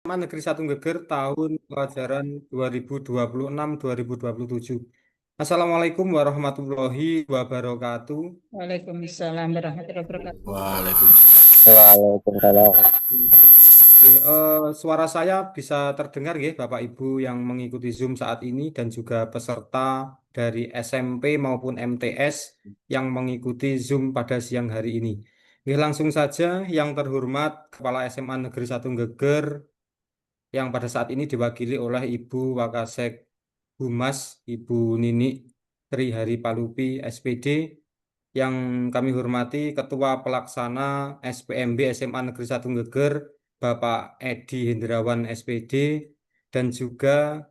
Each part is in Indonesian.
SMA Negeri 1 Geger tahun pelajaran 2026-2027. Assalamualaikum warahmatullahi wabarakatuh. Waalaikumsalam warahmatullahi wabarakatuh. Waalaikumsalam. Waalaikumsalam. Suara saya bisa terdengar ya Bapak Ibu yang mengikuti Zoom saat ini dan juga peserta dari SMP maupun MTS yang mengikuti Zoom pada siang hari ini. Oke, langsung saja yang terhormat Kepala SMA Negeri 1 Geger yang pada saat ini diwakili oleh Ibu Wakasek Humas, Ibu Nini Trihari Palupi, SPD, yang kami hormati Ketua Pelaksana SPMB SMA Negeri 1 Geger, Bapak Edi Hendrawan, SPD, dan juga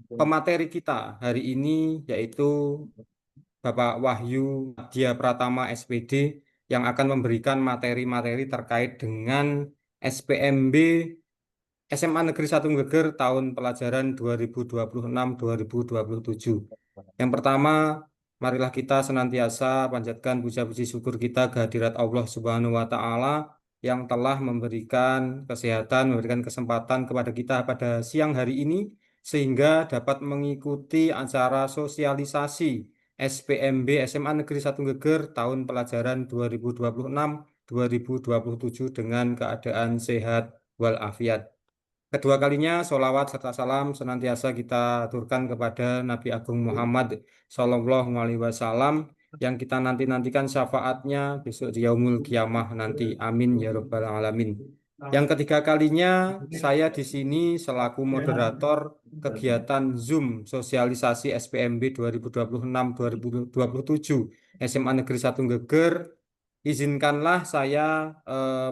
pemateri kita hari ini yaitu Bapak Wahyu Madya Pratama, SPD, yang akan memberikan materi-materi terkait dengan SPMB SMA Negeri 1 Geger tahun pelajaran 2026-2027. Yang pertama, marilah kita senantiasa panjatkan puja-puji syukur kita kehadirat Allah Subhanahu wa taala yang telah memberikan kesehatan, memberikan kesempatan kepada kita pada siang hari ini sehingga dapat mengikuti acara sosialisasi SPMB SMA Negeri 1 Geger tahun pelajaran 2026-2027 dengan keadaan sehat walafiat. Kedua kalinya, sholawat serta salam senantiasa kita aturkan kepada Nabi Agung Muhammad Sallallahu Alaihi Wasallam yang kita nantikan syafaatnya besok di Yaumul Kiamah nanti. Amin ya Rabbal Alamin. Yang ketiga kalinya, saya di sini selaku moderator kegiatan Zoom sosialisasi SPMB 2026-2027 SMA Negeri 1 Geger. Izinkanlah saya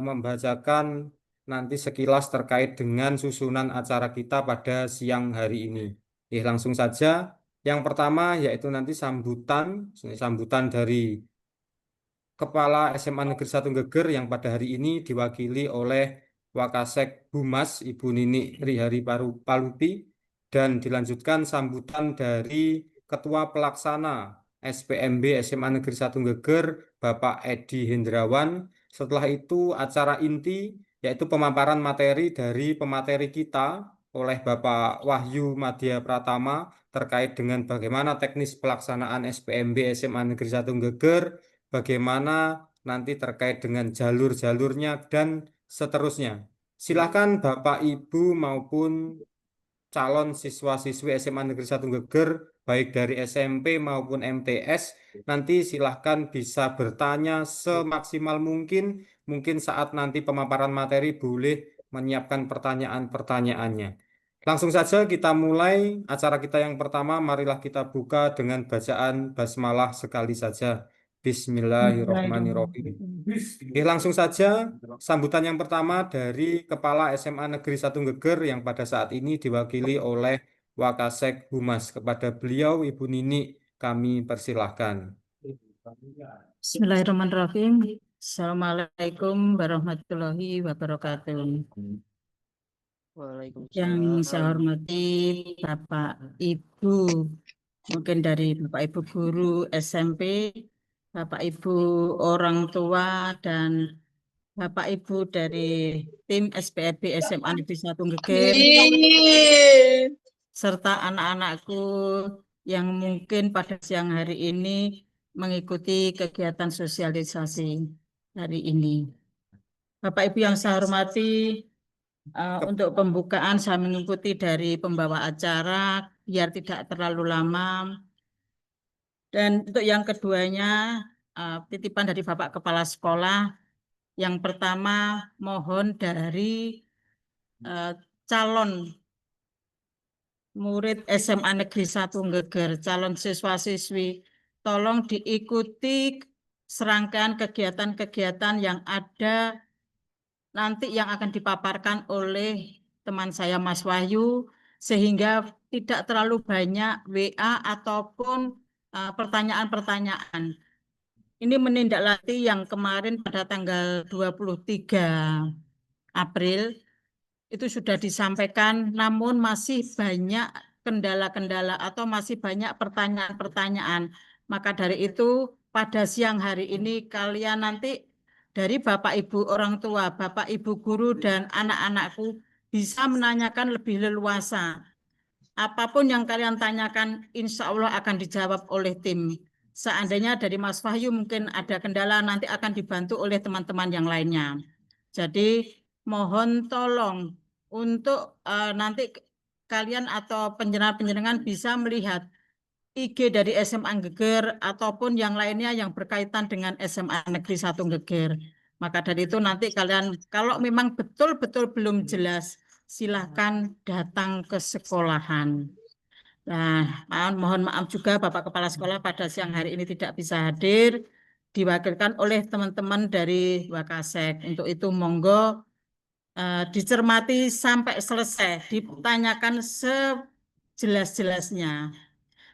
membacakan nanti sekilas terkait dengan susunan acara kita pada siang hari ini. Langsung saja. Yang pertama yaitu nanti sambutan dari Kepala SMA Negeri 1 Geger yang pada hari ini diwakili oleh Wakasek Humas Ibu Nini Rihari Palupi, dan dilanjutkan sambutan dari Ketua Pelaksana SPMB SMA Negeri 1 Geger Bapak Edi Hendrawan. Setelah itu acara inti yaitu pemaparan materi dari pemateri kita oleh Bapak Wahyu Madya Pratama terkait dengan bagaimana teknis pelaksanaan SPMB SMA Negeri 1 Geger, bagaimana nanti terkait dengan jalur-jalurnya dan seterusnya. Silakan Bapak Ibu maupun calon siswa-siswi SMA Negeri 1 Geger, baik dari SMP maupun MTS, nanti silahkan bisa bertanya semaksimal mungkin. Mungkin saat nanti pemaparan materi boleh menyiapkan pertanyaan-pertanyaannya. Langsung saja kita mulai acara kita yang pertama. Marilah kita buka dengan bacaan basmalah sekali saja. Bismillahirrahmanirrahim. Oke, langsung saja sambutan yang pertama dari Kepala SMA Negeri 1 Geger yang pada saat ini diwakili oleh Wakasek Humas. Kepada beliau, Ibu Nini, kami persilahkan. Bismillahirrahmanirrahim. Assalamualaikum warahmatullahi wabarakatuh. Yang saya hormati Bapak Ibu, mungkin dari Bapak Ibu guru SMP, Bapak Ibu orang tua, dan Bapak Ibu dari tim SPRB SMA Negeri 1 Geger, serta anak-anakku yang mungkin pada siang hari ini mengikuti kegiatan sosialisasi hari ini. Bapak Ibu yang saya hormati, untuk pembukaan saya mengikuti dari pembawa acara biar tidak terlalu lama. Dan untuk yang keduanya, titipan dari Bapak Kepala Sekolah. Yang pertama, mohon dari calon murid SMA Negeri 1 Geger, calon siswa-siswi, tolong diikuti serangkaian kegiatan-kegiatan yang ada nanti yang akan dipaparkan oleh teman saya Mas Wahyu, sehingga tidak terlalu banyak WA ataupun pertanyaan-pertanyaan. Ini menindaklanjuti yang kemarin pada tanggal 23 April itu sudah disampaikan, namun masih banyak kendala-kendala atau masih banyak pertanyaan-pertanyaan. Maka dari itu, pada siang hari ini kalian nanti dari Bapak Ibu orang tua, Bapak Ibu guru, dan anak-anakku bisa menanyakan lebih leluasa. Apapun yang kalian tanyakan, insya Allah akan dijawab oleh tim. Seandainya dari Mas Wahyu mungkin ada kendala, nanti akan dibantu oleh teman-teman yang lainnya. Jadi mohon tolong untuk nanti kalian atau penjenengan bisa melihat IG dari SMA Geger ataupun yang lainnya yang berkaitan dengan SMA Negeri 1 Geger. Maka dari itu nanti kalian kalau memang betul-betul belum jelas, silahkan datang ke sekolahan. Nah, mohon maaf juga Bapak Kepala Sekolah pada siang hari ini tidak bisa hadir, diwakilkan oleh teman-teman dari Wakasek. Untuk itu monggo dicermati sampai selesai, ditanyakan sejelas-jelasnya.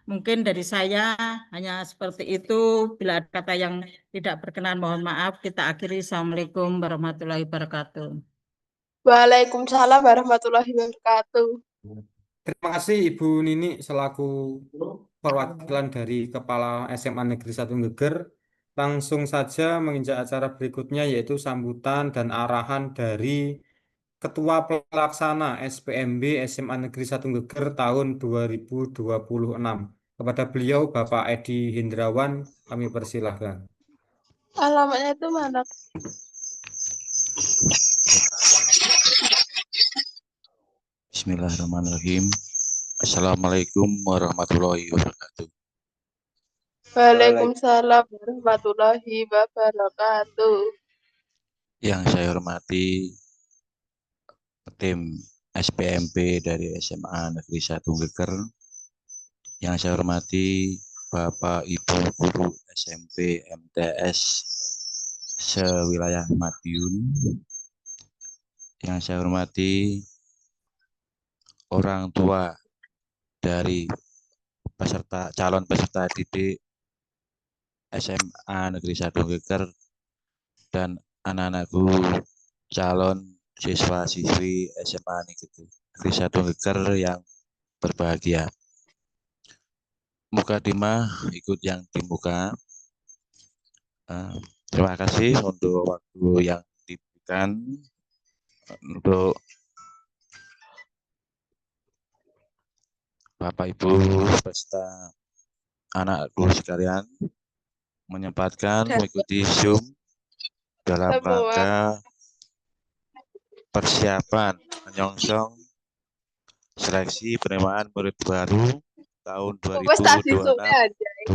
Mungkin dari saya hanya seperti itu. Bila ada kata yang tidak berkenan, mohon maaf. Kita akhiri. Assalamualaikum warahmatullahi wabarakatuh. Waalaikumsalam warahmatullahi wabarakatuh. Terima kasih Ibu Nini selaku perwakilan dari Kepala SMA Negeri 1 Geger. Langsung saja menginjak acara berikutnya yaitu sambutan dan arahan dari Ketua Pelaksana SPMB SMA Negeri 1 Geger tahun 2026. Kepada beliau Bapak Edi Hindrawan kami persilahkan. Alamatnya itu mana? Bismillahirrahmanirrahim. Assalamualaikum warahmatullahi wabarakatuh. Waalaikumsalam warahmatullahi wabarakatuh. Yang saya hormati tim SPMP dari SMA Negeri 1 Geger. Yang saya hormati Bapak Ibu Guru SMP MTS sewilayah Madiun. Yang saya hormati orang tua dari calon peserta didik SMA Negeri 1 Geger dan anak-anakku calon siswa-siswi SMA Negeri 1 Geger yang berbahagia. Mukadimah ikut yang dimuka. Terima kasih untuk waktu yang diberikan untuk Bapak Ibu beserta anakku sekalian menyempatkan mengikuti Zoom dalam rangka persiapan menyongsong seleksi penerimaan murid baru tahun 2026-2027.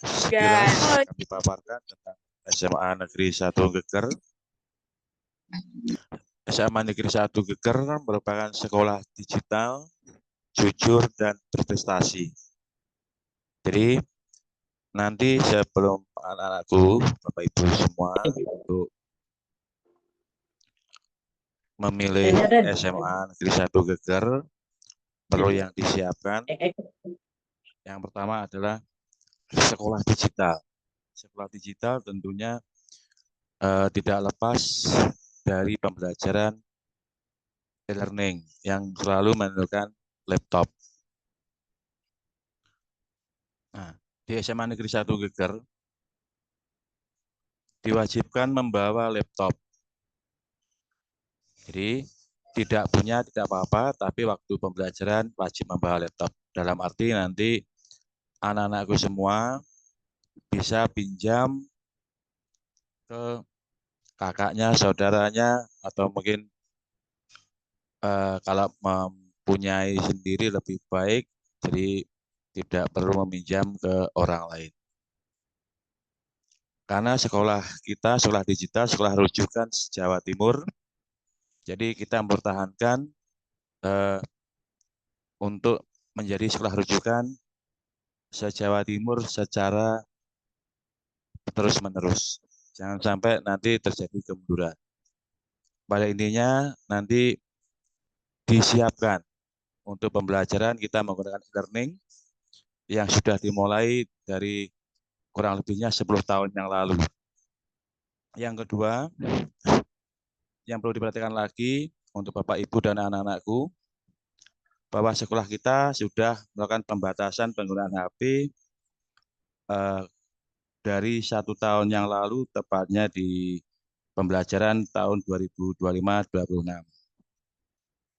Sekilas kami paparkan tentang SMA Negeri 1 Geger. SMA Negeri 1 Geger merupakan sekolah digital, jujur, dan berprestasi. Jadi nanti sebelum anak-anakku, Bapak Ibu semua, untuk memilih SMA Negeri 1 Geger, perlu yang disiapkan. Yang pertama adalah sekolah digital. Sekolah digital tentunya tidak lepas dari pembelajaran e-learning yang selalu menggunakan laptop. Nah, di SMA Negeri 1 Geger diwajibkan membawa laptop. Jadi tidak punya tidak apa-apa, tapi waktu pembelajaran wajib membawa laptop. Dalam arti nanti anak-anakku semua bisa pinjam ke kakaknya, saudaranya, atau mungkin kalau mempunyai sendiri lebih baik, jadi tidak perlu meminjam ke orang lain. Karena sekolah kita, sekolah digital, sekolah rujukan Jawa Timur, jadi kita mempertahankan untuk menjadi sekolah rujukan se-Jawa Timur secara terus-menerus. Jangan sampai nanti terjadi kemunduran. Pada intinya nanti disiapkan untuk pembelajaran kita menggunakan e-learning yang sudah dimulai dari kurang lebihnya 10 tahun yang lalu. Yang kedua, yang perlu diperhatikan lagi untuk Bapak Ibu dan anak-anakku, bahwa sekolah kita sudah melakukan pembatasan penggunaan HP dari 1 tahun yang lalu, tepatnya di pembelajaran tahun 2025-2026.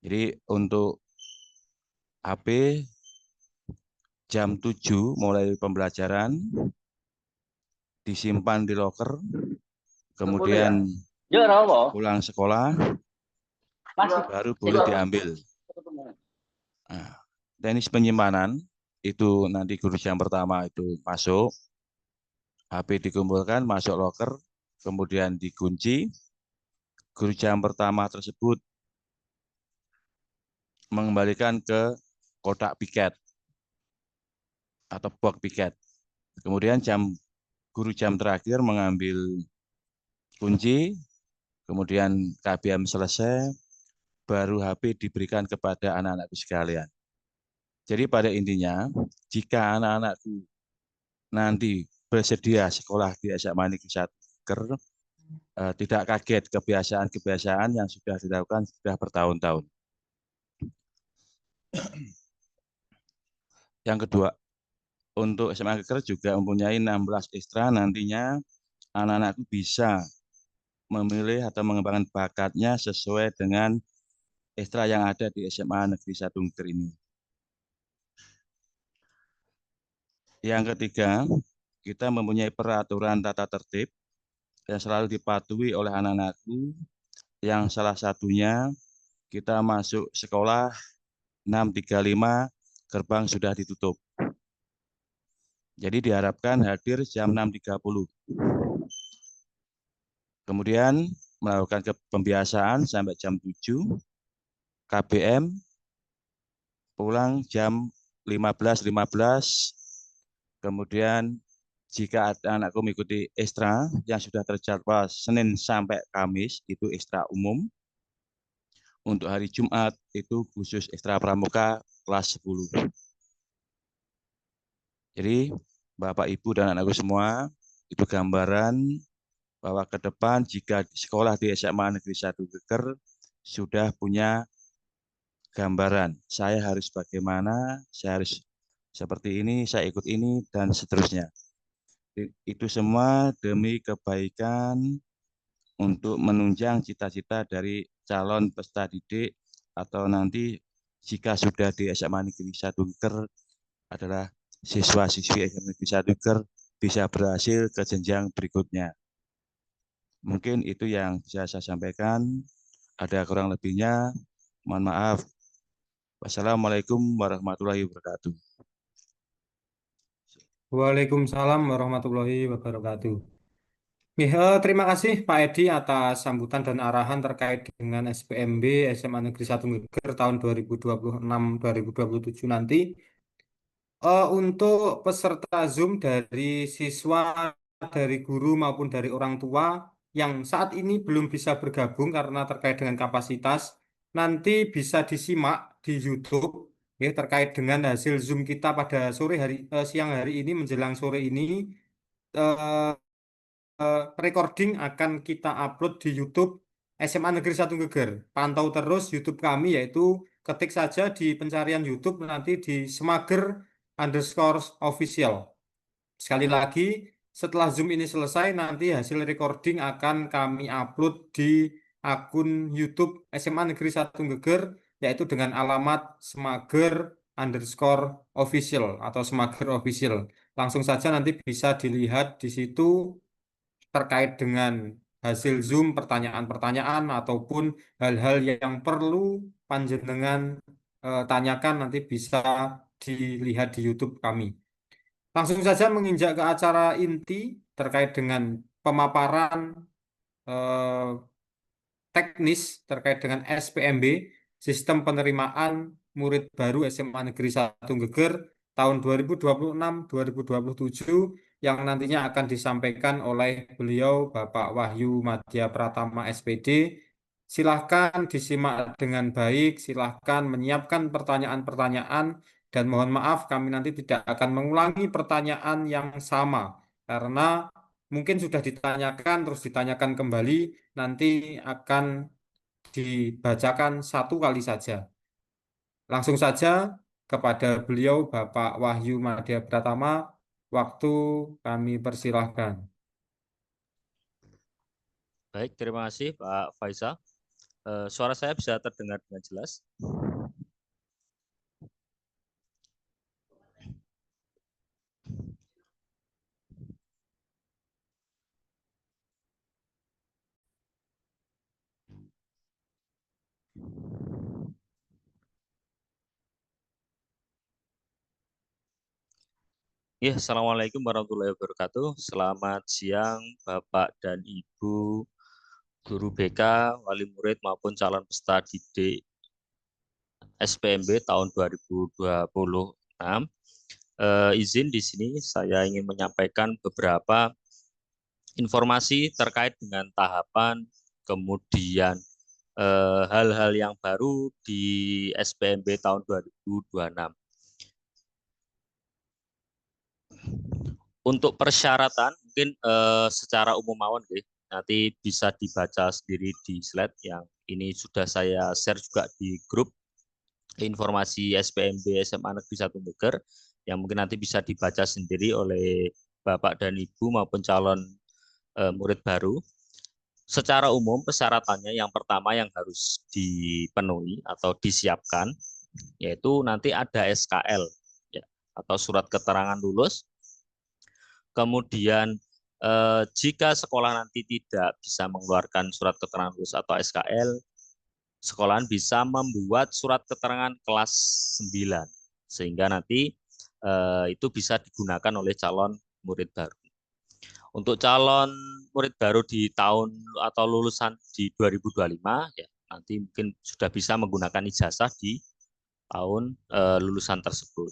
Jadi untuk HP jam 7 mulai pembelajaran, disimpan di loker, kemudian pulang sekolah, baru boleh diambil. Nah, teknis penyimpanan itu nanti guru jam pertama itu masuk, HP dikumpulkan, masuk loker, kemudian dikunci. Guru jam pertama tersebut mengembalikan ke kotak piket atau box piket. Kemudian guru jam terakhir mengambil kunci, kemudian KBM selesai, baru HP diberikan kepada anak-anakku sekalian. Jadi pada intinya, jika anak-anakku nanti bersedia sekolah di SMA Negeri 1 Geger, tidak kaget kebiasaan-kebiasaan yang sudah dilakukan sudah bertahun-tahun. Yang kedua, untuk SMA Geger juga mempunyai 16 ekstra, nantinya anak-anakku bisa memilih atau mengembangkan bakatnya sesuai dengan ekstra yang ada di SMA Negeri 1 Geger ini. Yang ketiga, kita mempunyai peraturan tata tertib yang selalu dipatuhi oleh anak-anakku, yang salah satunya kita masuk sekolah 6.35, gerbang sudah ditutup. Jadi diharapkan hadir jam 6.30. Kemudian melakukan pembiasaan sampai jam 7, KBM pulang jam 15.15. Kemudian jika ada anakku mengikuti ekstra yang sudah terjadwal Senin sampai Kamis, itu ekstra umum. Untuk hari Jumat itu khusus ekstra pramuka kelas 10. Jadi Bapak, Ibu, dan anakku semua, itu gambaran bahwa ke depan jika di sekolah di SMA Negeri 1 Geger sudah punya gambaran, saya harus bagaimana, saya harus seperti ini, saya ikut ini, dan seterusnya. Itu semua demi kebaikan untuk menunjang cita-cita dari calon peserta didik atau nanti jika sudah di SMA Negeri 1 Geger adalah siswa-siswi SMA Negeri 1 Geger bisa berhasil ke jenjang berikutnya. Mungkin itu yang bisa saya sampaikan. Ada kurang lebihnya, mohon maaf. Wassalamualaikum warahmatullahi wabarakatuh. Waalaikumsalam warahmatullahi wabarakatuh. Terima kasih Pak Edi atas sambutan dan arahan terkait dengan SPMB SMA Negeri 1 Geger tahun 2026-2027 nanti. Untuk peserta Zoom dari siswa, dari guru maupun dari orang tua yang saat ini belum bisa bergabung karena terkait dengan kapasitas, nanti bisa disimak di YouTube ya, terkait dengan hasil Zoom kita pada siang hari ini menjelang sore ini. eh, Recording akan kita upload di YouTube SMA Negeri 1 Geger. Pantau terus YouTube kami, yaitu ketik saja di pencarian YouTube nanti di @smager_official. Sekali lagi, setelah Zoom ini selesai, nanti hasil recording akan kami upload di akun YouTube SMA Negeri 1 Geger, yaitu dengan alamat smager_official atau smager official. Langsung saja nanti bisa dilihat di situ terkait dengan hasil Zoom, pertanyaan-pertanyaan ataupun hal-hal yang perlu panjenengan tanyakan nanti bisa dilihat di YouTube kami. Langsung saja menginjak ke acara inti terkait dengan pemaparan eh, teknis terkait dengan SPMB, Sistem Penerimaan Murid Baru SMA Negeri 1 Geger tahun 2026-2027 yang nantinya akan disampaikan oleh beliau Bapak Wahyu Madya Pratama SPD. Silahkan disimak dengan baik, silahkan menyiapkan pertanyaan-pertanyaan dan mohon maaf kami nanti tidak akan mengulangi pertanyaan yang sama karena mungkin sudah ditanyakan terus ditanyakan kembali nanti akan dibacakan satu kali saja. Langsung saja kepada beliau Bapak Wahyu Madya Pratama, waktu kami persilahkan. Baik, terima kasih Pak Faisal. Suara saya bisa terdengar dengan jelas? Ya, Assalamualaikum warahmatullahi wabarakatuh. Selamat siang Bapak dan Ibu guru BK, wali murid maupun calon peserta didik SPMB tahun 2026. Izin di sini saya ingin menyampaikan beberapa informasi terkait dengan tahapan, kemudian hal-hal yang baru di SPMB tahun 2026. Untuk persyaratan mungkin secara umum mawon nanti bisa dibaca sendiri di slide yang ini sudah saya share juga di grup informasi SPMB SMA Negeri 1 Beger yang mungkin nanti bisa dibaca sendiri oleh Bapak dan Ibu maupun calon murid baru. Secara umum persyaratannya yang pertama yang harus dipenuhi atau disiapkan yaitu nanti ada SKL ya, atau surat keterangan lulus. Kemudian jika sekolah nanti tidak bisa mengeluarkan surat keterangan lulus atau SKL, sekolahan bisa membuat surat keterangan kelas 9 sehingga nanti itu bisa digunakan oleh calon murid baru. Untuk calon murid baru di tahun atau lulusan di 2025 ya nanti mungkin sudah bisa menggunakan ijazah di tahun lulusan tersebut.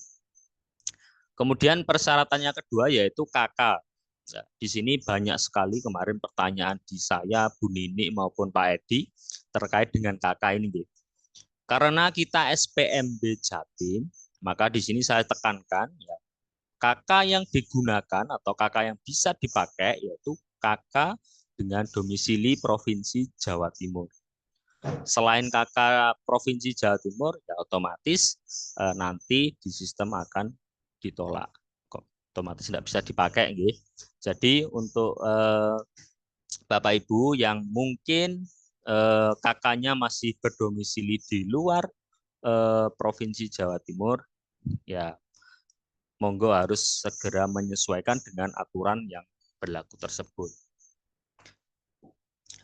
Kemudian persyaratannya kedua yaitu KK. Ya, di sini banyak sekali kemarin pertanyaan di saya, Bu Nini maupun Pak Edi terkait dengan KK ini. Karena kita SPMB Jatim, maka di sini saya tekankan ya, KK yang digunakan atau KK yang bisa dipakai yaitu KK dengan domisili Provinsi Jawa Timur. Selain KK Provinsi Jawa Timur, ya otomatis nanti di sistem akan ditolak, otomatis tidak bisa dipakai. Jadi untuk Bapak Ibu yang mungkin kakaknya masih berdomisili di luar Provinsi Jawa Timur, ya monggo harus segera menyesuaikan dengan aturan yang berlaku tersebut.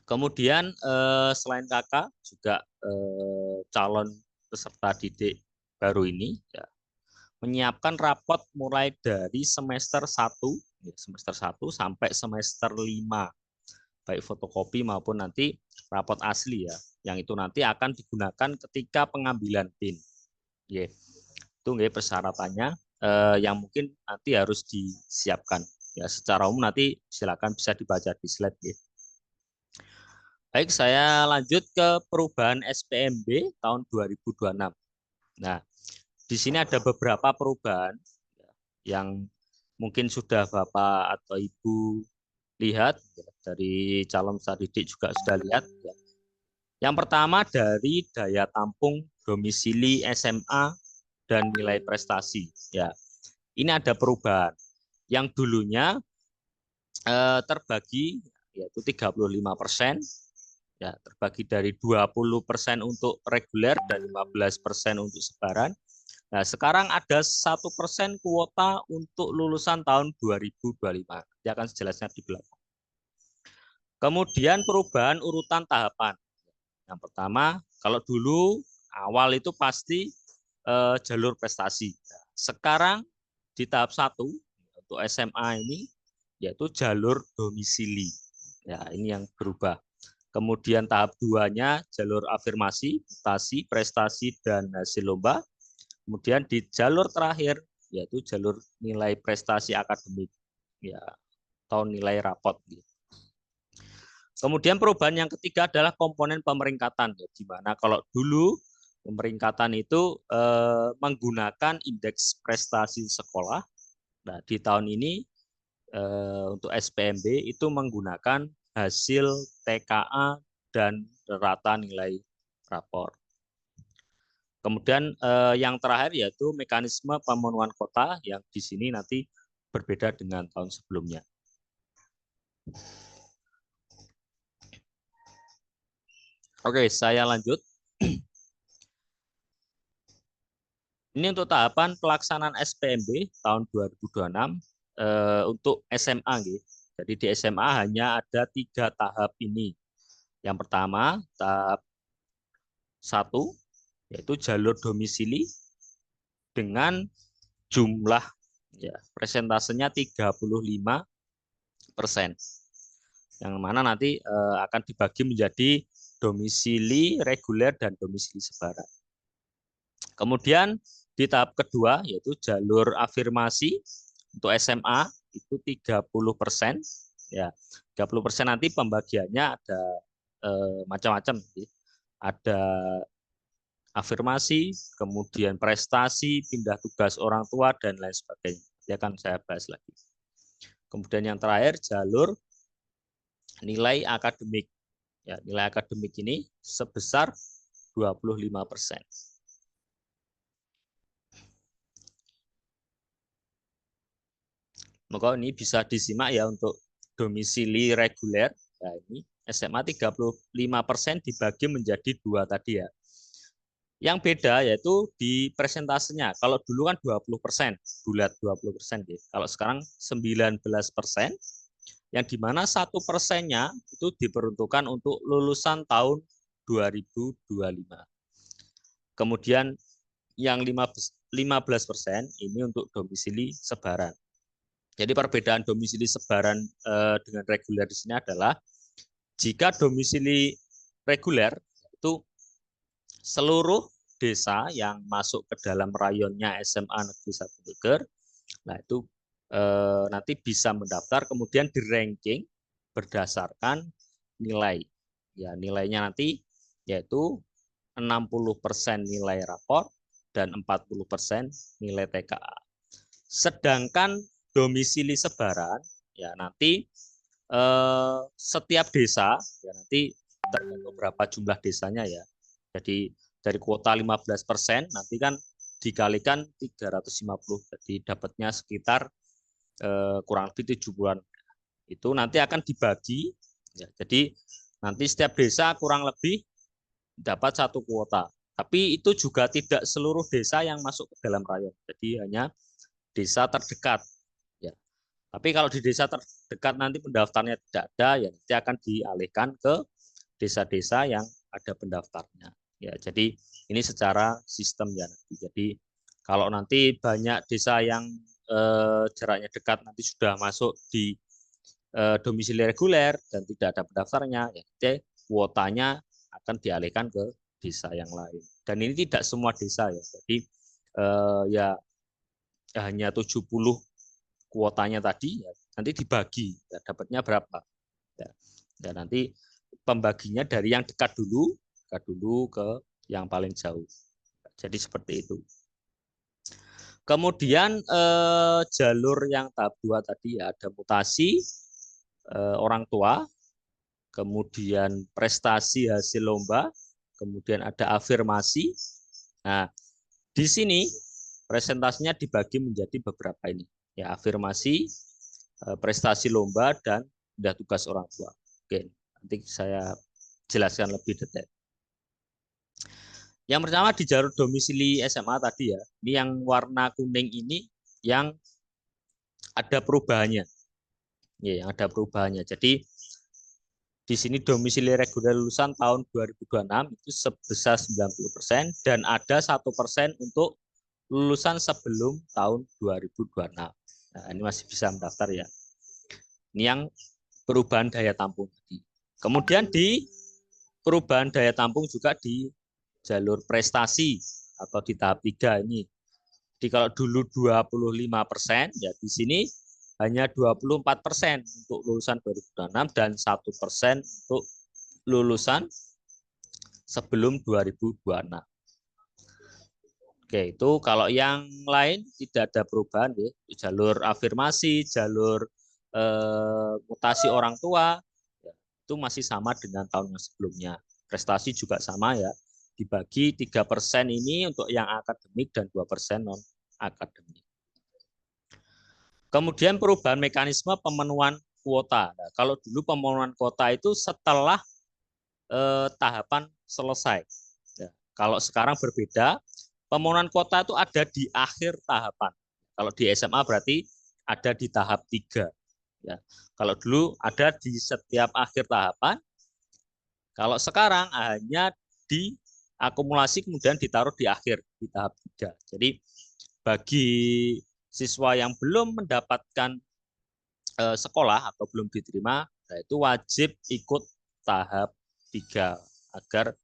Kemudian selain kakak juga calon peserta didik baru ini ya, menyiapkan rapot mulai dari semester 1 sampai semester 5, baik fotokopi maupun nanti rapot asli ya, yang itu nanti akan digunakan ketika pengambilan PIN. Itu persyaratannya yang mungkin nanti harus disiapkan. Ya, secara umum nanti silakan bisa dibaca di slide. Baik, saya lanjut ke perubahan SPMB tahun 2026. Nah, di sini ada beberapa perubahan yang mungkin sudah Bapak atau Ibu lihat, dari calon peserta didik juga sudah lihat. Yang pertama dari daya tampung domisili SMA dan nilai prestasi. Ya, ini ada perubahan. Yang dulunya terbagi yaitu 35%, ya terbagi dari 20% untuk reguler dan 15% untuk sebaran. Nah, sekarang ada 1% kuota untuk lulusan tahun 2025. Dia akan sejelasnya di belakang. Kemudian perubahan urutan tahapan. Yang pertama, kalau dulu awal itu pasti jalur prestasi. Sekarang di tahap 1 untuk SMA ini yaitu jalur domisili. Ya, ini yang berubah. Kemudian tahap 2-nya jalur afirmasi, mutasi, prestasi, dan hasil lomba. Kemudian di jalur terakhir yaitu jalur nilai prestasi akademik, ya, atau nilai rapot. Kemudian perubahan yang ketiga adalah komponen pemeringkatan, ya, di mana kalau dulu pemeringkatan itu menggunakan indeks prestasi sekolah. Nah, di tahun ini untuk SPMB itu menggunakan hasil TKA dan rata nilai rapor. Kemudian yang terakhir yaitu mekanisme pemenuhan kota yang di sini nanti berbeda dengan tahun sebelumnya. Oke, saya lanjut. Ini untuk tahapan pelaksanaan SPMB tahun 2026 untuk SMA. Gitu. Jadi di SMA hanya ada 3 tahap ini. Yang pertama, tahap 1, yaitu jalur domisili dengan jumlah ya presentasenya 35%. Yang mana nanti akan dibagi menjadi domisili reguler dan domisili sebaran. Kemudian di tahap kedua yaitu jalur afirmasi untuk SMA itu 30%. Ya, 30% nanti pembagiannya ada macam-macam. Ada afirmasi, kemudian prestasi, pindah tugas orang tua, dan lain sebagainya. Nanti akan saya bahas lagi. Kemudian yang terakhir, jalur nilai akademik. Ya, nilai akademik ini sebesar 25%. Maka ini bisa disimak ya untuk domisili reguler. Nah, ini SMA 35% dibagi menjadi 2 tadi ya. Yang beda yaitu di presentasenya. Kalau dulu kan 20%, bulat 20%. Gitu. Kalau sekarang 19%, yang dimana 1%-nya itu diperuntukkan untuk lulusan tahun 2025. Kemudian yang 15% ini untuk domisili sebaran. Jadi perbedaan domisili sebaran dengan reguler di sini adalah jika domisili reguler itu seluruh desa yang masuk ke dalam rayonnya SMA Negeri 1 Geger, nah itu nanti bisa mendaftar, kemudian di ranking berdasarkan nilai. Ya, nilainya nanti yaitu 60% nilai rapor dan 40% nilai TKA. Sedangkan domisili sebaran, ya nanti setiap desa, ya nanti tergantung berapa jumlah desanya ya. Jadi dari kuota 15%, nanti kan dikalikan 350, jadi dapatnya sekitar kurang lebih 70-an. Itu nanti akan dibagi, ya, jadi nanti setiap desa kurang lebih dapat 1 kuota. Tapi itu juga tidak seluruh desa yang masuk ke dalam rayon, jadi hanya desa terdekat. Ya. Tapi kalau di desa terdekat nanti pendaftarnya tidak ada, ya nanti akan dialihkan ke desa-desa yang ada pendaftarnya. Ya, jadi ini secara sistem ya nanti. Jadi kalau nanti banyak desa yang jaraknya dekat nanti sudah masuk di domisili reguler dan tidak ada pendaftarnya, ya nanti kuotanya akan dialihkan ke desa yang lain. Dan ini tidak semua desa ya. Jadi ya hanya 70 kuotanya tadi ya, nanti dibagi ya, dapatnya berapa. Ya. Dan nanti pembaginya dari yang dekat dulu ke yang paling jauh. Jadi seperti itu. Kemudian jalur yang tahap 2 tadi ya, ada mutasi orang tua, kemudian prestasi hasil lomba, kemudian ada afirmasi. Nah, di sini presentasinya dibagi menjadi beberapa ini. Ya, afirmasi, prestasi lomba, dan pindah tugas orang tua. Oke, nanti saya jelaskan lebih detail. Yang pertama di jalur domisili SMA tadi ya, ini yang warna kuning ini yang ada perubahannya. Ya, yang ada perubahannya. Jadi di sini domisili reguler lulusan tahun 2026 itu sebesar 90% dan ada 1% untuk lulusan sebelum tahun 2026. Nah, ini masih bisa mendaftar ya. Ini yang perubahan daya tampung tadi. Kemudian di perubahan daya tampung juga di jalur prestasi atau di tahap 3 ini. Jadi kalau dulu 25%, ya di sini hanya 24% untuk lulusan 2026 dan 1% untuk lulusan sebelum 2026. Oke, itu kalau yang lain tidak ada perubahan ya. Jalur afirmasi, jalur mutasi orang tua, ya, itu masih sama dengan tahun yang sebelumnya. Prestasi juga sama ya. Dibagi 3% ini untuk yang akademik dan 2% non-akademik. Kemudian perubahan mekanisme pemenuhan kuota. Nah, kalau dulu pemenuhan kuota itu setelah tahapan selesai. Ya, kalau sekarang berbeda, pemenuhan kuota itu ada di akhir tahapan. Kalau di SMA berarti ada di tahap 3. Ya. Kalau dulu ada di setiap akhir tahapan, kalau sekarang hanya diakumulasi kemudian ditaruh di akhir, di tahap 3. Jadi bagi siswa yang belum mendapatkan sekolah atau belum diterima, nah itu wajib ikut tahap 3 agar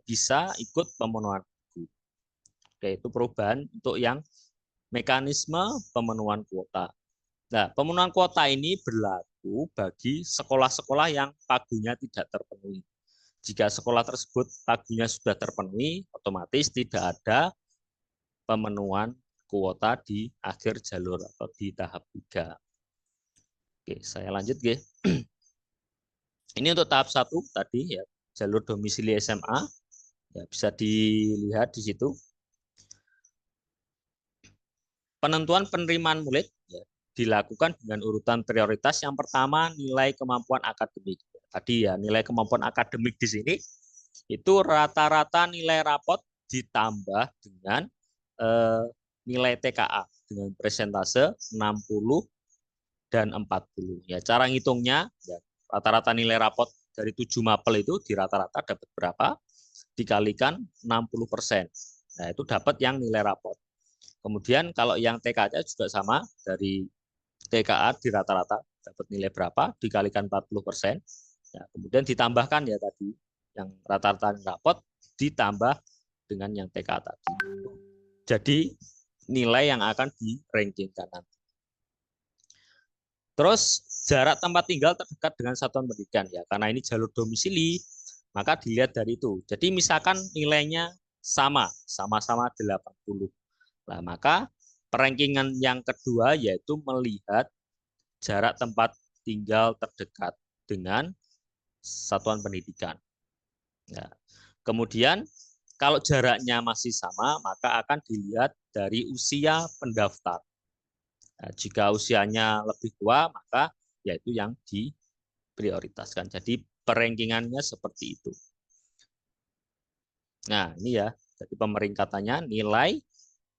bisa ikut pemenuhan buku. Oke, itu perubahan untuk yang mekanisme pemenuhan kuota. Nah, pemenuhan kuota ini berlaku bagi sekolah-sekolah yang pagunya tidak terpenuhi. Jika sekolah tersebut pagunya sudah terpenuhi, otomatis tidak ada pemenuhan kuota di akhir jalur atau di tahap 3. Oke, saya lanjut, G. Ini untuk tahap 1 tadi ya, jalur domisili SMA. Ya, bisa dilihat di situ. Penentuan penerimaan murid ya, dilakukan dengan urutan prioritas. Yang pertama, nilai kemampuan akademik. Tadi ya, nilai kemampuan akademik di sini itu rata-rata nilai rapot ditambah dengan nilai TKA dengan persentase 60 dan 40. Ya, cara ngitungnya ya, rata-rata nilai rapot dari 7 mapel itu di rata-rata dapat berapa? Dikalikan 60%. Nah, itu dapat yang nilai rapot. Kemudian kalau yang TKA juga sama, dari TKA di rata-rata dapat nilai berapa, dikalikan 40%. Ya, kemudian ditambahkan ya tadi, yang rata-rata rapot ditambah dengan yang TKA tadi. Jadi nilai yang akan di-rankingkan nanti. Terus jarak tempat tinggal terdekat dengan satuan pendidikan ya, karena ini jalur domisili, maka dilihat dari itu. Jadi misalkan nilainya sama-sama 80. Nah, maka perankingan yang kedua yaitu melihat jarak tempat tinggal terdekat dengan satuan pendidikan. Ya. Kemudian kalau jaraknya masih sama, maka akan dilihat dari usia pendaftar. Nah, jika usianya lebih tua, maka yaitu yang diprioritaskan. Jadi perankingannya seperti itu. Nah, ini ya, jadi pemeringkatannya nilai,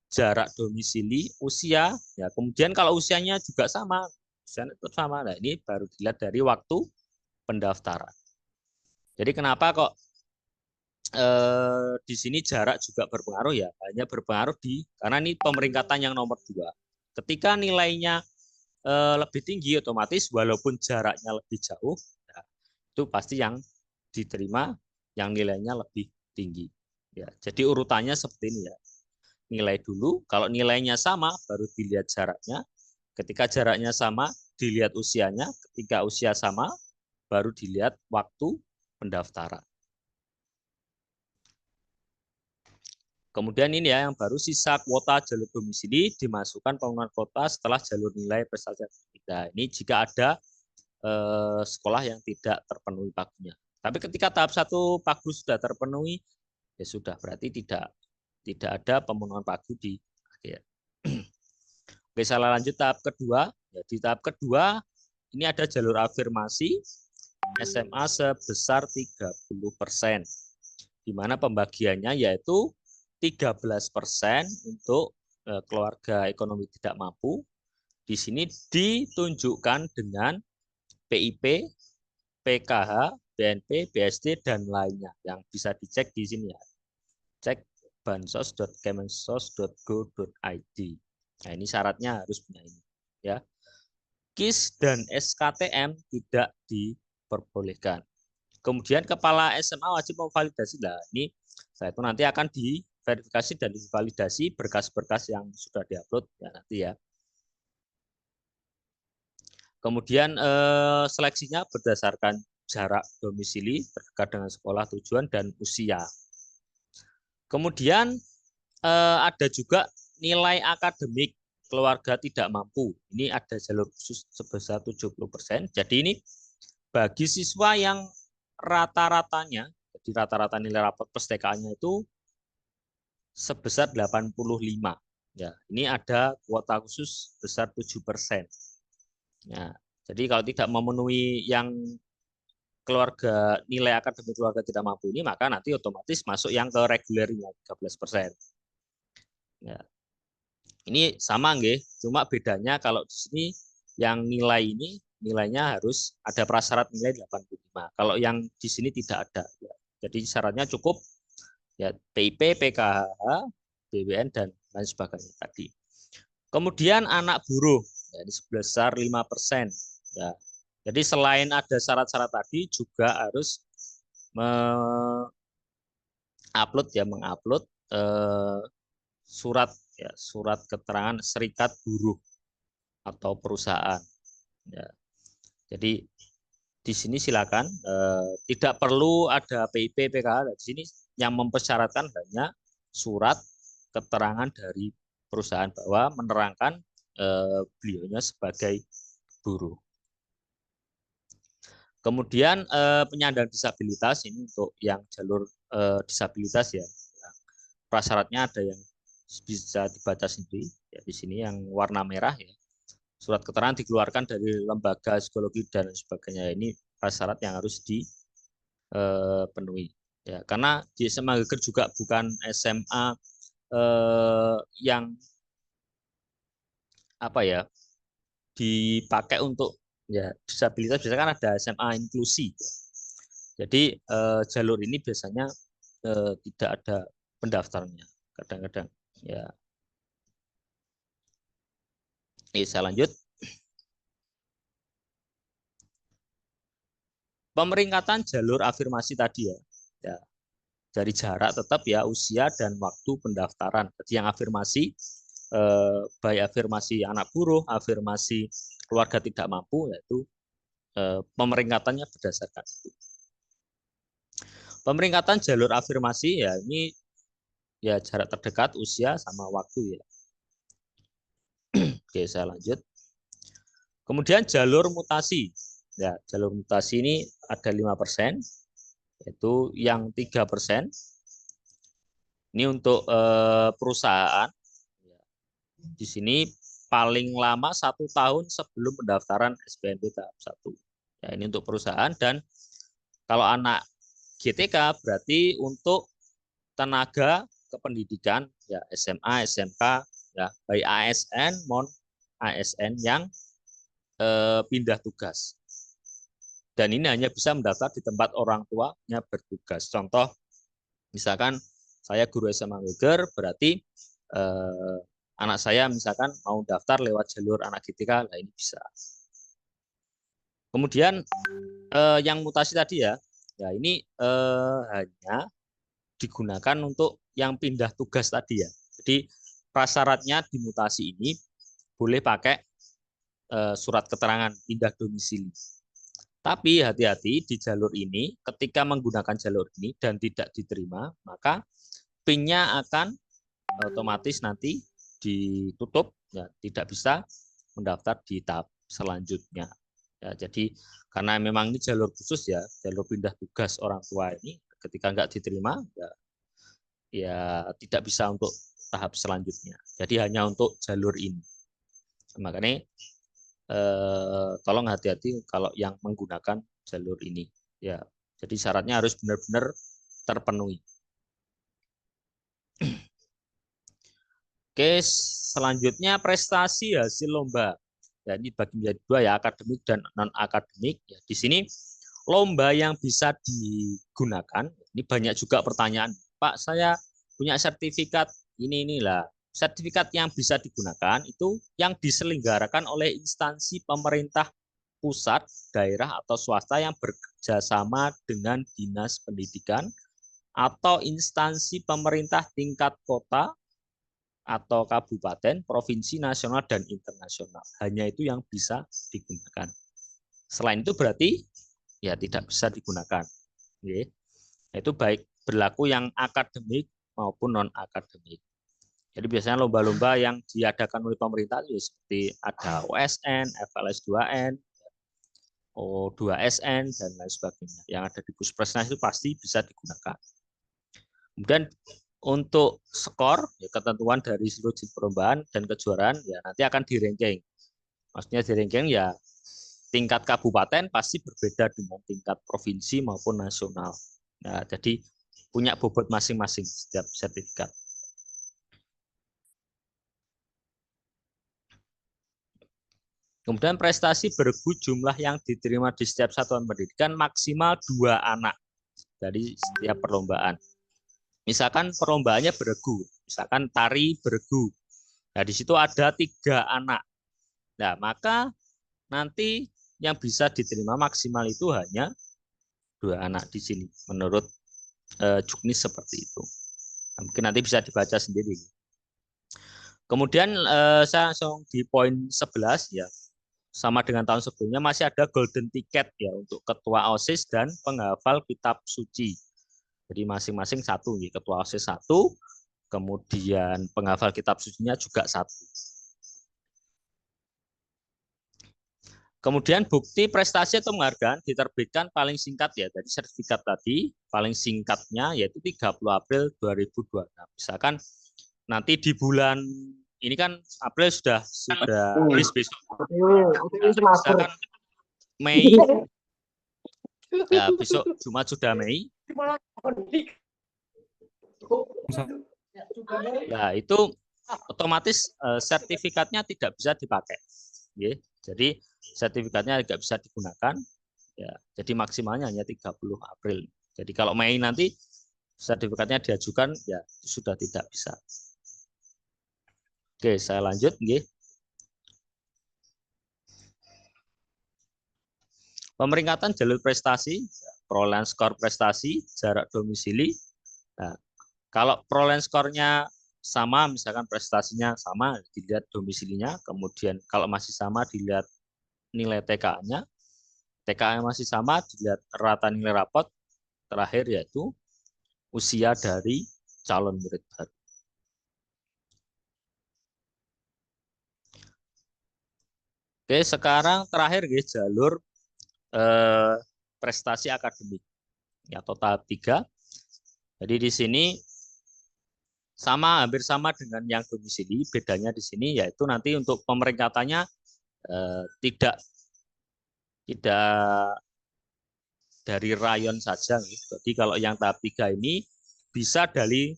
jarak domisili, usia, ya. Kemudian kalau usianya juga sama, usianya tetap sama. Nah, ini baru dilihat dari waktu pendaftaran. Jadi kenapa kok di sini jarak juga berpengaruh ya? Hanya berpengaruh karena ini pemeringkatan yang nomor 2. Ketika nilainya lebih tinggi, otomatis walaupun jaraknya lebih jauh, ya, itu pasti yang diterima yang nilainya lebih tinggi. Ya, jadi urutannya seperti ini ya. Nilai dulu, kalau nilainya sama, baru dilihat jaraknya. Ketika jaraknya sama, dilihat usianya. Ketika usia sama, baru dilihat waktu pendaftaran. Kemudian ini ya yang baru, sisa kuota jalur domisili dimasukkan pemenuhan kuota setelah jalur nilai prestasi akademik. Ini jika ada sekolah yang tidak terpenuhi pagunya. Tapi ketika tahap 1 pagu sudah terpenuhi, ya sudah, berarti tidak ada pemenuhan pagu di akhir. Oke, saya lanjut tahap kedua. Ya, di tahap kedua ini ada jalur afirmasi SMA sebesar 30%, di mana pembagiannya yaitu 13% untuk keluarga ekonomi tidak mampu. Di sini ditunjukkan dengan PIP, PKH, BNP, BSD, dan lainnya yang bisa dicek di sini ya. Cek bansos.kemensos.go.id. Nah, ini syaratnya harus punya ini ya. KIS dan SKTM tidak diperbolehkan. Kemudian kepala SMA wajib memvalidasi. Nah, ini saya itu nanti akan diverifikasi dan divalidasi berkas-berkas yang sudah diupload ya nanti ya. Kemudian seleksinya berdasarkan jarak domisili terdekat dengan sekolah tujuan dan usia. Kemudian ada juga nilai akademik keluarga tidak mampu. Ini ada jalur khusus sebesar 70%. Jadi ini bagi siswa yang rata-ratanya, jadi rata-rata nilai rapot plus TKA-nya itu sebesar 85. Ya, ini ada kuota khusus sebesar 7%. Ya, jadi kalau tidak memenuhi yang keluarga nilai akademik keluarga tidak mampu ini, maka nanti otomatis masuk yang ke regulernya 13%. Ya. Ini sama nggih, cuma bedanya kalau di sini yang nilai ini nilainya harus ada prasyarat nilai 85. Kalau yang di sini tidak ada. Ya. Jadi syaratnya cukup ya PIP, PKH, BWN dan lain sebagainya tadi. Kemudian anak buruh, ya, ini sebesar 5%. Ya. Jadi selain ada syarat-syarat tadi juga harus mengupload surat ya, surat keterangan serikat buruh atau perusahaan. Ya. Jadi di sini silakan tidak perlu ada PIP, PKH. Di sini yang mempersyaratkan hanya surat keterangan dari perusahaan bahwa menerangkan beliaunya sebagai buruh. Kemudian penyandang disabilitas ini untuk yang jalur disabilitas ya. Prasyaratnya ada yang bisa dibaca sendiri ya, di sini yang warna merah ya. Surat keterangan dikeluarkan dari lembaga psikologi dan sebagainya. Ini prasyarat yang harus dipenuhi ya, karena di SMA Geger juga bukan SMA yang apa ya dipakai untuk ya disabilitas. Biasanya kan ada SMA inklusi ya. Jadi jalur ini biasanya tidak ada pendaftarnya kadang-kadang ya. Ini saya lanjut. Pemeringkatan jalur afirmasi tadi ya. Ya. Dari jarak tetap ya usia dan waktu pendaftaran. Jadi yang afirmasi baik afirmasi anak buruh, afirmasi keluarga tidak mampu, yaitu pemeringkatannya berdasarkan itu. Pemeringkatan jalur afirmasi ya ini ya jarak terdekat, usia sama waktu ya. Oke, saya lanjut. Kemudian jalur mutasi. Ya, jalur mutasi ini ada 5%, yaitu yang 3% ini untuk perusahaan. Di sini paling lama 1 tahun sebelum pendaftaran SPNP tahap 1. Ya, ini untuk perusahaan. Dan kalau anak GTK berarti untuk tenaga kependidikan ya SMA, SMK ya baik ASN maupun ASN yang pindah tugas. Dan ini hanya bisa mendaftar di tempat orang tuanya bertugas. Contoh, misalkan saya guru SMA Geger, berarti anak saya misalkan mau daftar lewat jalur anak GTK, nah ini bisa. Kemudian yang mutasi tadi ya ini hanya digunakan untuk yang pindah tugas tadi ya. Jadi prasyaratnya di mutasi ini boleh pakai surat keterangan pindah domisili. Tapi hati-hati di jalur ini, ketika menggunakan jalur ini dan tidak diterima, maka PIN-nya akan otomatis nanti ditutup, ya, tidak bisa mendaftar di tahap selanjutnya. Ya, jadi karena memang ini jalur khusus ya, jalur pindah tugas orang tua ini, ketika nggak diterima, ya tidak bisa untuk tahap selanjutnya. Jadi hanya untuk jalur ini. Makanya tolong hati-hati kalau yang menggunakan jalur ini ya. Jadi syaratnya harus benar-benar terpenuhi. Oke, selanjutnya prestasi hasil lomba. Ya, ini bagi menjadi 2 ya, akademik dan non akademik. Ya, di sini lomba yang bisa digunakan. Ini banyak juga pertanyaan, Pak, saya punya sertifikat inilah. Sertifikat yang bisa digunakan itu yang diselenggarakan oleh instansi pemerintah pusat, daerah, atau swasta yang bekerjasama dengan dinas pendidikan atau instansi pemerintah tingkat kota atau kabupaten, provinsi, nasional, dan internasional. Hanya itu yang bisa digunakan. Selain itu berarti ya tidak bisa digunakan. Oke. Itu baik berlaku yang akademik maupun non-akademik. Jadi biasanya lomba-lomba yang diadakan oleh pemerintah itu seperti ada OSN, FLS 2N, O2SN, dan lain sebagainya. Yang ada di Puspresnas itu pasti bisa digunakan. Kemudian untuk skor, ya, ketentuan dari seluruh jenis perlombaan dan kejuaraan ya nanti akan di-ranking. Maksudnya di-ranking ya tingkat kabupaten pasti berbeda dengan tingkat provinsi maupun nasional. Nah, jadi punya bobot masing-masing setiap sertifikat. Kemudian prestasi bergu jumlah yang diterima di setiap satuan pendidikan maksimal 2 anak dari setiap perlombaan. Misalkan perlombaannya bergu, misalkan tari bergu. Nah, di situ ada 3 anak. Nah, maka nanti yang bisa diterima maksimal itu hanya 2 anak di sini, menurut Juknis seperti itu. Nah, mungkin nanti bisa dibaca sendiri. Kemudian saya langsung di poin 11 ya. Sama dengan tahun sebelumnya masih ada golden ticket ya untuk ketua OSIS dan penghafal kitab suci. Jadi masing-masing 1, ya, ketua OSIS 1, kemudian penghafal kitab sucinya juga 1. Kemudian bukti prestasi atau penghargaan diterbitkan paling singkat ya, dari sertifikat tadi paling singkatnya yaitu 30 April 2026. Misalkan nanti di bulan ini kan April sudah rilis besok. Misalkan Mei, ya besok Jumat sudah Mei. Nah itu otomatis sertifikatnya tidak bisa dipakai. Ya. Jadi sertifikatnya tidak bisa digunakan. Ya. Jadi maksimalnya hanya 30 April. Jadi kalau Mei nanti sertifikatnya diajukan, ya sudah tidak bisa. Oke, saya lanjut. Pemeringkatan jalur prestasi, perolehan skor prestasi, jarak domisili. Nah, kalau perolehan skornya sama, misalkan prestasinya sama, dilihat domisilinya. Kemudian kalau masih sama, dilihat nilai TKA-nya. TKA masih sama, dilihat rata nilai rapot. Terakhir yaitu usia dari calon murid baru. Oke, sekarang terakhir jalur prestasi akademik atau tahap 3. Jadi di sini hampir sama dengan yang domisili, bedanya di sini yaitu nanti untuk pemeringkatannya tidak dari rayon saja. Jadi kalau yang tahap 3 ini bisa dari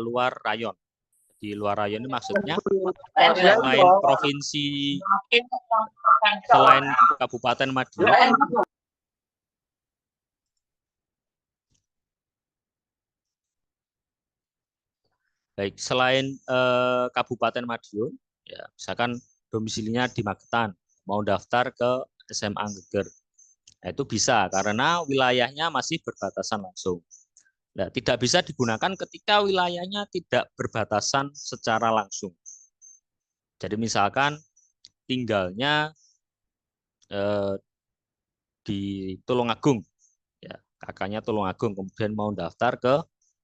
luar rayon. Di luar rayon ini maksudnya selain provinsi, selain Kabupaten Madiun, baik selain Kabupaten Madiun, ya misalkan domisilinya di Magetan, mau daftar ke SMA Geger, nah, itu bisa karena wilayahnya masih berbatasan langsung. Nah, tidak bisa digunakan ketika wilayahnya tidak berbatasan secara langsung. Jadi misalkan tinggalnya di Tulungagung, ya kakaknya Tulungagung, kemudian mau daftar ke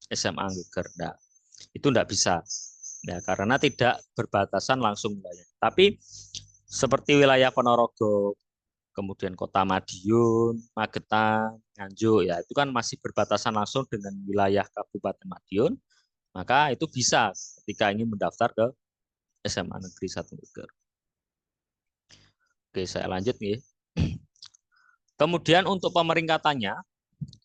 SMA Geger, nah, itu tidak bisa, ya karena tidak berbatasan langsung wilayah. Tapi seperti wilayah Ponorogo, kemudian Kota Madiun, Magetan, Nganjuk, ya itu kan masih berbatasan langsung dengan wilayah Kabupaten Madiun, maka itu bisa ketika ingin mendaftar ke SMA Negeri 1 Geger. Oke, saya lanjut nih. Kemudian untuk pemeringkatannya,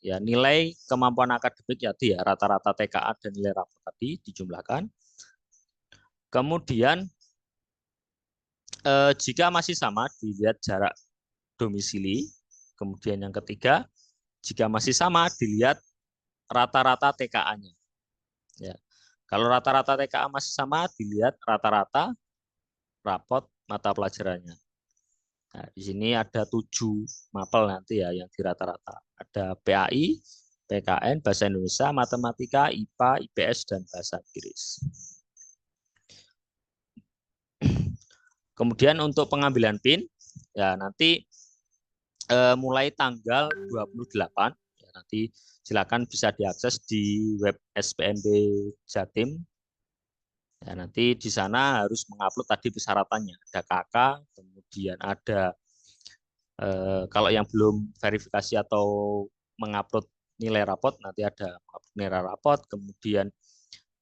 ya nilai kemampuan akademik ya rata-rata TKA dan nilai rapor tadi dijumlahkan. Kemudian jika masih sama dilihat jarak domisili. Kemudian yang ketiga, jika masih sama dilihat rata-rata TKA-nya. Ya. Kalau rata-rata TKA masih sama dilihat rata-rata rapot mata pelajarannya. Nah, di sini ada 7 mapel nanti ya yang di rata-rata. Ada PAI, PKN, Bahasa Indonesia, Matematika, IPA, IPS, dan Bahasa Inggris. Kemudian untuk pengambilan PIN, ya nanti mulai tanggal 28, ya, nanti silakan bisa diakses di web SPMB Jatim. Ya, nanti di sana harus mengupload tadi persyaratannya. Ada KK, kemudian ada kalau yang belum verifikasi atau mengupload nilai rapot, nanti ada nilai rapot, kemudian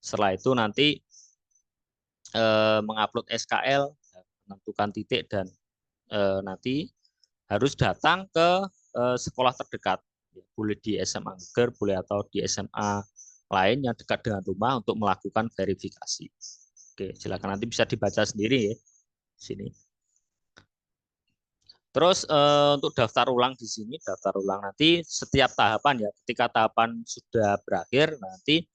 setelah itu nanti mengupload SKL, menentukan titik dan nanti harus datang ke sekolah terdekat. Boleh di SMA Geger, boleh atau di SMA lain yang dekat dengan rumah untuk melakukan verifikasi. Oke, silakan nanti bisa dibaca sendiri ya sini. Terus untuk daftar ulang di sini, daftar ulang nanti setiap tahapan ya. Ketika tahapan sudah berakhir, nanti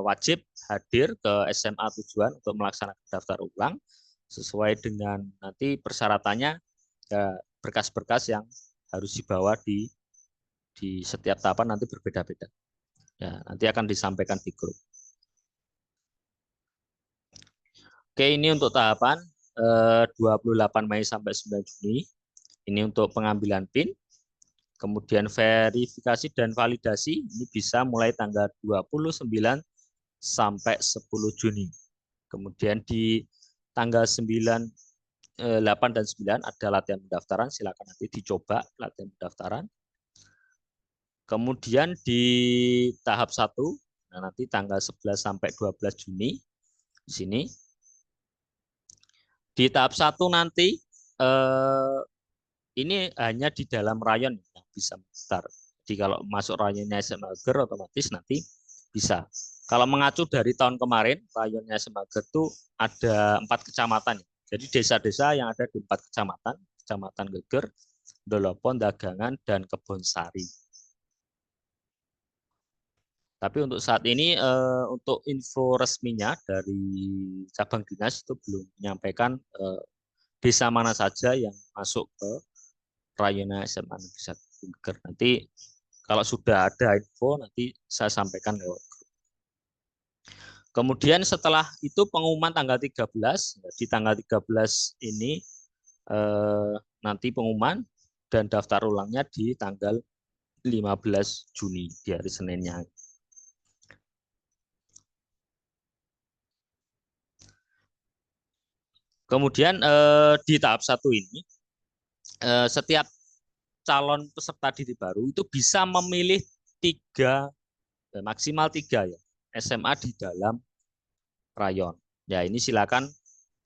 wajib hadir ke SMA tujuan untuk melaksanakan daftar ulang sesuai dengan nanti persyaratannya, ya, berkas-berkas yang harus dibawa di setiap tahapan nanti berbeda-beda. Ya, nanti akan disampaikan di grup. Oke, ini untuk tahapan 28 Mei sampai 9 Juni. Ini untuk pengambilan PIN. Kemudian verifikasi dan validasi ini bisa mulai tanggal 29 sampai 10 Juni. Kemudian di tanggal 9, 8 dan 9 ada latihan pendaftaran, silakan nanti dicoba latihan pendaftaran. Kemudian di tahap 1, nah nanti tanggal 11 sampai 12 Juni di sini. Di tahap 1 nanti ini hanya di dalam rayon yang bisa mendaftar. Jadi kalau masuk rayonnya SMA Geger otomatis nanti bisa. Kalau mengacu dari tahun kemarin, rayonnya SMA Geger itu ada 4 kecamatan. Jadi desa-desa yang ada di 4 kecamatan, Kecamatan Geger, Dolopon, Dagangan, dan Kebonsari. Tapi untuk saat ini untuk info resminya dari cabang dinas itu belum menyampaikan desa mana saja yang masuk ke rayonnya SMA Negeri 1 Geger. Nanti kalau sudah ada info nanti saya sampaikan lewat grup. Kemudian setelah itu pengumuman tanggal 13, di tanggal 13 ini nanti pengumuman dan daftar ulangnya di tanggal 15 Juni di hari Seninnya. Kemudian di tahap 1 ini setiap calon peserta didik baru itu bisa memilih 3, maksimal 3 ya, SMA di dalam rayon. Ya ini silakan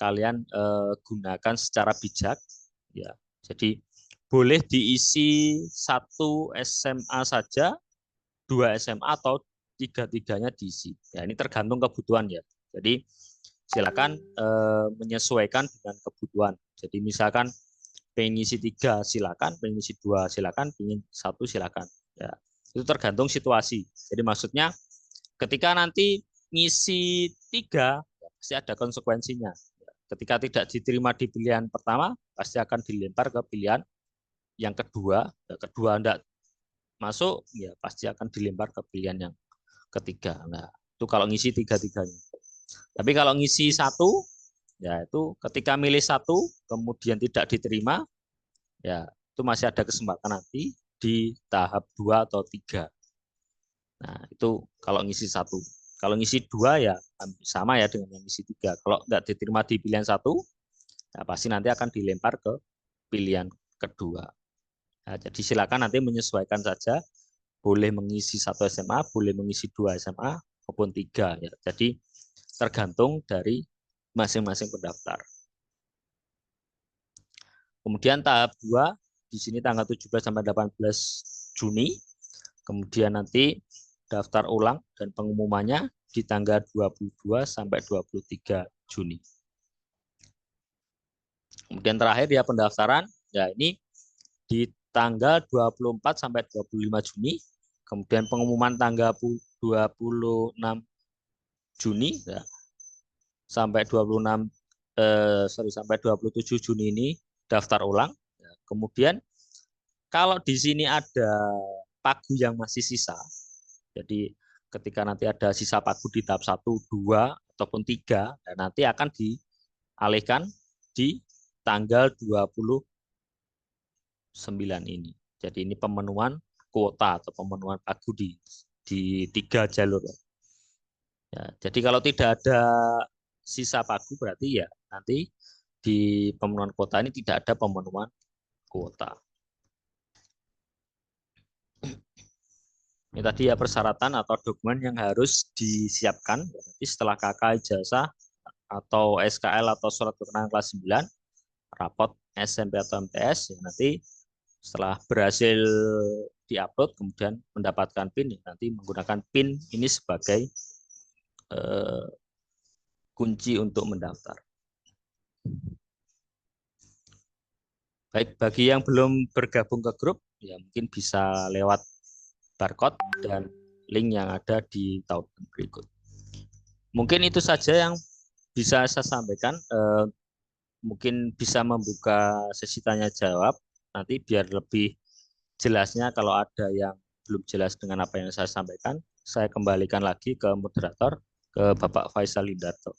kalian gunakan secara bijak. Ya, jadi boleh diisi 1 SMA saja, 2 SMA atau 3-3-nya diisi. Ya ini tergantung kebutuhan ya. Jadi silakan menyesuaikan dengan kebutuhan. Jadi misalkan pengen ngisi 3 silakan, pengen ngisi 2 silakan, pengen 1 silakan. Ya, itu tergantung situasi. Jadi maksudnya ketika nanti ngisi 3 pasti ada konsekuensinya. Ketika tidak diterima di pilihan pertama, pasti akan dilempar ke pilihan yang kedua. Kedua enggak masuk, ya pasti akan dilempar ke pilihan yang ketiga. Nah, itu kalau ngisi 3-3-nya. Tapi kalau ngisi 1, ya itu ketika milih 1 kemudian tidak diterima, ya itu masih ada kesempatan nanti di tahap 2 atau 3. Nah itu kalau ngisi 1. Kalau ngisi 2 ya sama ya dengan yang ngisi 3. Kalau nggak diterima di pilihan 1, ya pasti nanti akan dilempar ke pilihan kedua. Nah, jadi silakan nanti menyesuaikan saja. Boleh mengisi 1 SMA, boleh mengisi 2 SMA maupun 3 ya. Jadi tergantung dari masing-masing pendaftar. Kemudian tahap 2 di sini tanggal 17 sampai 18 Juni. Kemudian nanti daftar ulang dan pengumumannya di tanggal 22 sampai 23 Juni. Kemudian terakhir ya pendaftaran, ya ini di tanggal 24 sampai 25 Juni. Kemudian pengumuman tanggal 26 Juni ya, sampai 27 Juni ini daftar ulang. Kemudian kalau di sini ada pagu yang masih sisa, jadi ketika nanti ada sisa pagu di tahap 1, 2 ataupun 3, dan nanti akan dialihkan di tanggal 29 ini. Jadi ini pemenuhan kuota atau pemenuhan pagu di 3 jalur. Ya, jadi kalau tidak ada sisa pagu berarti ya nanti di pemenuhan kuota ini tidak ada pemenuhan kuota. Ini tadi ya persyaratan atau dokumen yang harus disiapkan nanti setelah KK ijazah atau SKL atau surat keterangan kelas 9, rapot SMP atau MTS, ya nanti setelah berhasil diupload kemudian mendapatkan PIN, ya nanti menggunakan PIN ini sebagai kunci untuk mendaftar. Baik, bagi yang belum bergabung ke grup, ya mungkin bisa lewat barcode dan link yang ada di tautan berikut. Mungkin itu saja yang bisa saya sampaikan. Mungkin bisa membuka sesi tanya jawab. Nanti biar lebih jelasnya kalau ada yang belum jelas dengan apa yang saya sampaikan, saya kembalikan lagi ke moderator, ke Bapak Faisal Lindarto.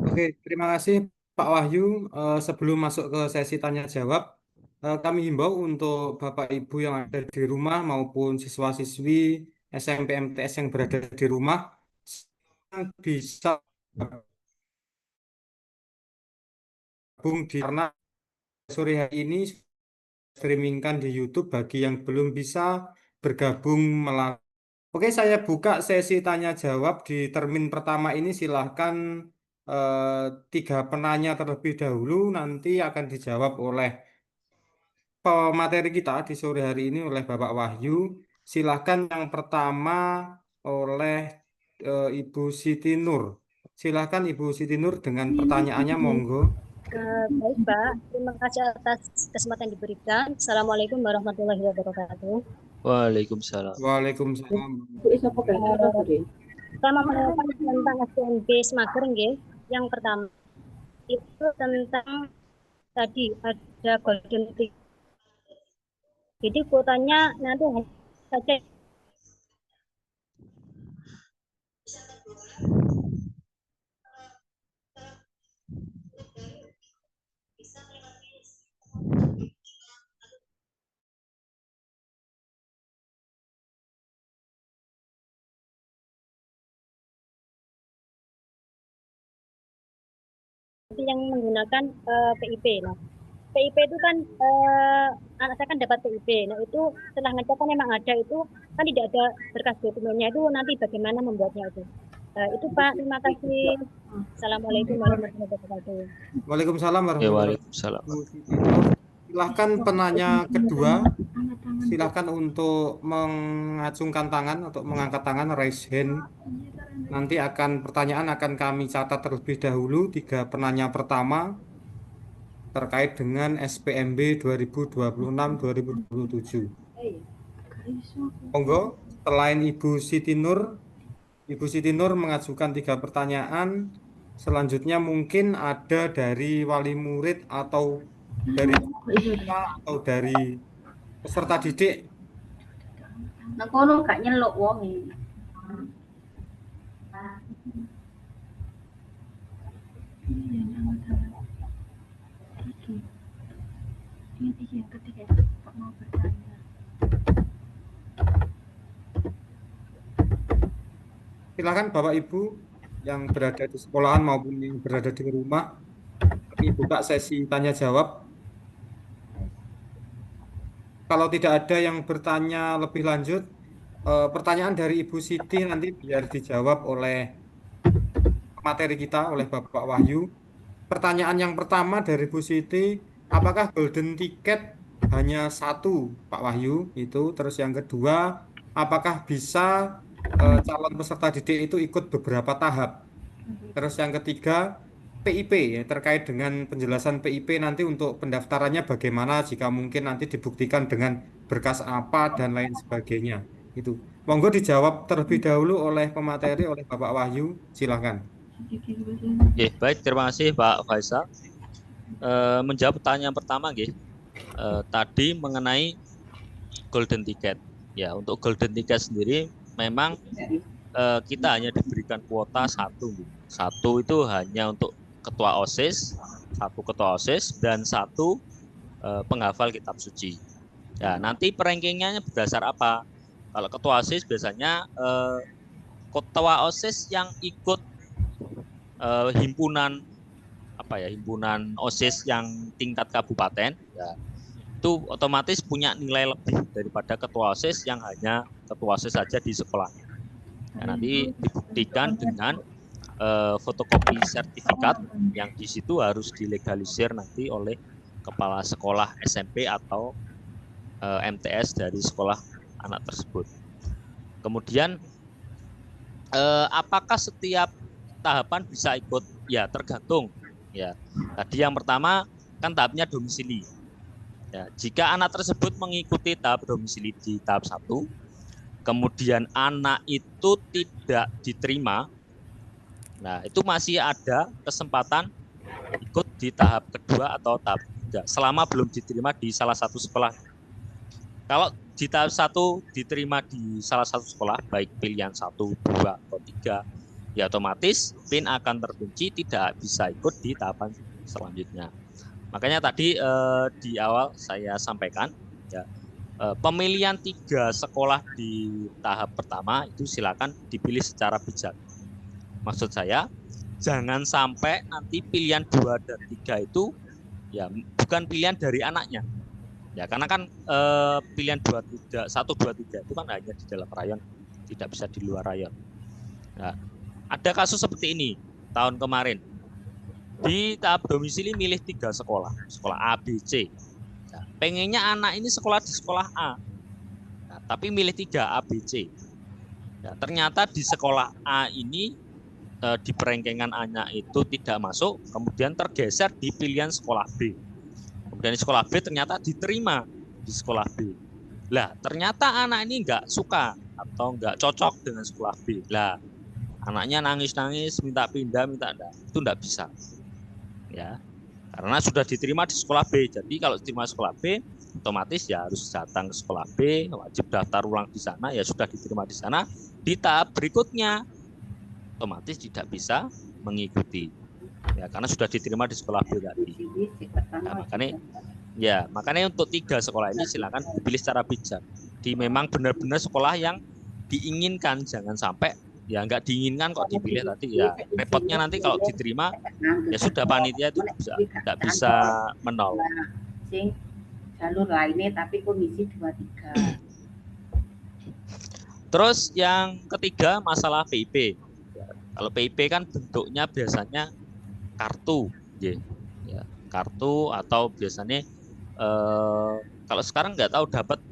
Oke, terima kasih Pak Wahyu. Sebelum masuk ke sesi tanya jawab, kami himbau untuk Bapak Ibu yang ada di rumah maupun siswa-siswi SMP MTS yang berada di rumah bisa gabung karena sore hari ini streamingkan di YouTube bagi yang belum bisa bergabung melalui. Oke, saya buka sesi tanya jawab di termin pertama ini. Silahkan 3 penanya terlebih dahulu, nanti akan dijawab oleh pemateri kita di sore hari ini oleh Bapak Wahyu. Silahkan yang pertama oleh Ibu Siti Nur. Silahkan Ibu Siti Nur dengan pertanyaannya, monggo. Baik Pak, terima kasih atas kesempatan yang diberikan. Assalamualaikum warahmatullahi wabarakatuh. Waalaikumsalam. Waalaikumsalam. Saya mau menanyakan tentang SPMB Semager nggih. Yang pertama itu tentang tadi ada golden ticket. Jadi kuotanya nanti hanya saja yang menggunakan PIP. Nah, PIP itu kan anak saya kan dapat PIP. Nah, itu setelah ngecek kan memang ada itu kan tidak ada berkas dokumennya, itu nanti bagaimana membuatnya itu. Itu Pak, terima kasih. Assalamualaikum warahmatullahi wabarakatuh. Waalaikumsalam Ya, warahmatullahi waalaikumsalam. wabarakatuh. Silahkan penanya kedua, silahkan untuk mengacungkan tangan, untuk mengangkat tangan, raise hand. Nanti pertanyaan akan kami catat terlebih dahulu. 3 penanya pertama terkait dengan SPMB 2026-2027. Monggo, selain Ibu Siti Nur mengajukan 3 pertanyaan. Selanjutnya mungkin ada dari wali murid atau dari dari peserta didik. Nang kono gak nyeluk wong iki. Yang ketiga mau bertanya. Silakan Bapak Ibu yang berada di sekolahan maupun yang berada di rumah. Kami buka sesi tanya jawab. Kalau tidak ada yang bertanya lebih lanjut, pertanyaan dari Ibu Siti nanti biar dijawab oleh materi kita, oleh Bapak Wahyu. Pertanyaan yang pertama dari Bu Siti, apakah golden ticket hanya 1, Pak Wahyu? Itu. Terus yang kedua, apakah bisa calon peserta didik itu ikut beberapa tahap? Terus yang ketiga, PIP ya, terkait dengan penjelasan PIP nanti untuk pendaftarannya bagaimana jika mungkin nanti dibuktikan dengan berkas apa dan lain sebagainya. Itu. Monggo dijawab terlebih dahulu oleh pemateri, oleh Bapak Wahyu. Silakan. Oke, baik, terima kasih Pak Faisal. Menjawab pertanyaan pertama, tadi mengenai golden ticket. Ya, untuk golden ticket sendiri memang kita hanya diberikan kuota 1. 1 itu hanya untuk ketua OSIS, 1 ketua OSIS dan 1 penghafal kitab suci. Ya, nanti perankingnya berdasar apa? Kalau ketua OSIS biasanya ketua OSIS yang ikut himpunan himpunan OSIS yang tingkat kabupaten, ya, itu otomatis punya nilai lebih daripada ketua OSIS yang hanya ketua OSIS saja di sekolahnya. Ya, nanti dibuktikan dengan fotokopi sertifikat yang di situ harus dilegalisir nanti oleh kepala sekolah SMP atau MTS dari sekolah anak tersebut. Kemudian apakah setiap tahapan bisa ikut? Ya, tergantung. Ya, tadi yang pertama kan tahapnya domisili. Ya, jika anak tersebut mengikuti tahap domisili di tahap 1, kemudian anak itu tidak diterima, nah itu masih ada kesempatan ikut di tahap kedua atau tahap 3 selama belum diterima di salah satu sekolah. Kalau di tahap 1 diterima di salah satu sekolah, baik pilihan 1, 2, atau 3, ya otomatis PIN akan terkunci, tidak bisa ikut di tahapan selanjutnya. Makanya tadi di awal saya sampaikan, ya, pemilihan 3 sekolah di tahap pertama itu silakan dipilih secara bijak. Maksud saya, jangan sampai nanti pilihan 2 dan 3 itu ya bukan pilihan dari anaknya. Ya, karena kan pilihan 1, 2, 3 itu kan hanya di dalam rayon, tidak bisa di luar rayon. Nah, ada kasus seperti ini tahun kemarin. Di tahap domisili milih 3 sekolah A, B, C. Nah, pengennya anak ini sekolah di sekolah A. Nah, tapi milih 3 A, B, C. Nah, ternyata di sekolah A ini di perengkengan A-nya itu tidak masuk, kemudian tergeser di pilihan sekolah B. Kemudian di sekolah B ternyata diterima di sekolah B. Lah, ternyata anak ini nggak suka atau nggak cocok dengan sekolah B. Lah, anaknya nangis-nangis, minta pindah, itu nggak bisa. Ya, karena sudah diterima di sekolah B. Jadi kalau diterima sekolah B, otomatis ya harus datang ke sekolah B, wajib daftar ulang di sana, ya sudah diterima di sana. Di tahap berikutnya, otomatis tidak bisa mengikuti. Ya, karena sudah diterima di sekolah B tadi. Nah, makanya untuk 3 sekolah ini silakan dipilih secara bijak. Memang benar-benar sekolah yang diinginkan, jangan sampai ya nggak diinginkan kok dipilih tadi, ya repotnya nanti kalau diterima ya sudah panitia itu nggak bisa menolak. Jalur lainnya tapi komisi 23. Terus yang ketiga masalah PIP. Ya, kalau PIP kan bentuknya biasanya kartu, ya kartu atau biasanya kalau sekarang nggak tahu dapat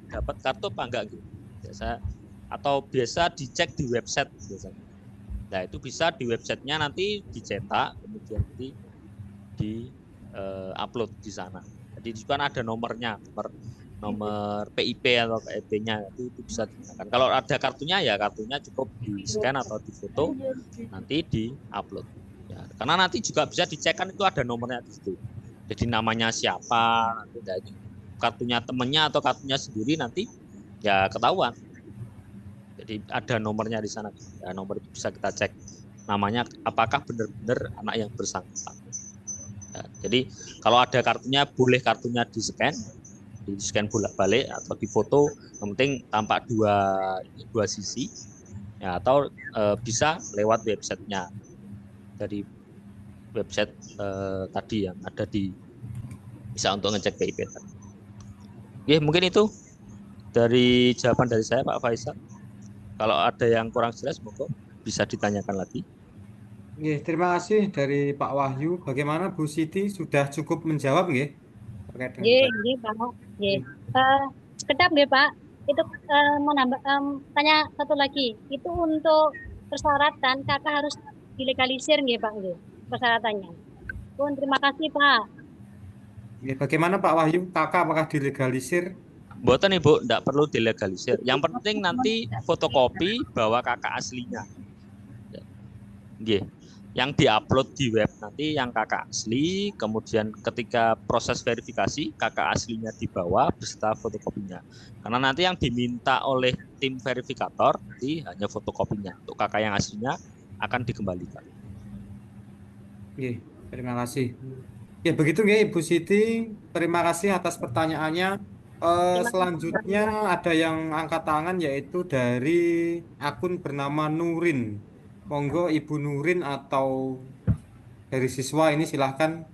kartu apa enggak gitu. Biasa dicek di website biasanya. Nah, itu bisa di websitenya nanti dicetak, kemudian di upload di sana. Jadi itu kan ada nomornya, nomor PIP atau PIP-nya itu bisa digunakan. Kalau ada kartunya ya kartunya cukup di scan atau di foto, nanti di upload. Ya, karena nanti juga bisa dicek kan itu ada nomornya di situ. Jadi namanya siapa, nanti kartunya temennya atau kartunya sendiri nanti ya ketahuan. Jadi ada nomornya di sana. Ya, nomor itu bisa kita cek namanya apakah benar-benar anak yang bersangkutan. Ya, jadi kalau ada kartunya, boleh kartunya di scan bolak-balik atau di foto, yang penting tampak dua sisi. Ya, atau bisa lewat websitenya, dari website tadi yang ada bisa untuk ngecek PIP tadi. Oke, mungkin itu dari jawaban dari saya, Pak Faisal. Kalau ada yang kurang jelas, monggo bisa ditanyakan lagi. Terima kasih dari Pak Wahyu. Bagaimana Bu Siti, sudah cukup menjawab nggih? Nggih, Pak. Nggih. Sekedap nggih, Pak. Itu mau nambah tanya satu lagi. Itu untuk persyaratan kakak harus dilegalisir nggih, Pak, nggih. Persyaratannya. Terima kasih, Pak. Bagaimana Pak Wahyu, kakak apakah dilegalisir? Mboten Ibu, enggak perlu dilegalisir. Yang penting nanti fotokopi bawa kakak aslinya. Nggih. Yang diupload di web nanti yang kakak asli, kemudian ketika proses verifikasi kakak aslinya dibawa beserta fotokopinya. Karena nanti yang diminta oleh tim verifikator nanti hanya fotokopinya. Untuk kakak yang aslinya akan dikembalikan. Terima kasih. Ya begitu nggih Ibu Siti. Terima kasih atas pertanyaannya. Selanjutnya ada yang angkat tangan yaitu dari akun bernama Nurin. Monggo Ibu Nurin atau dari siswa ini silahkan,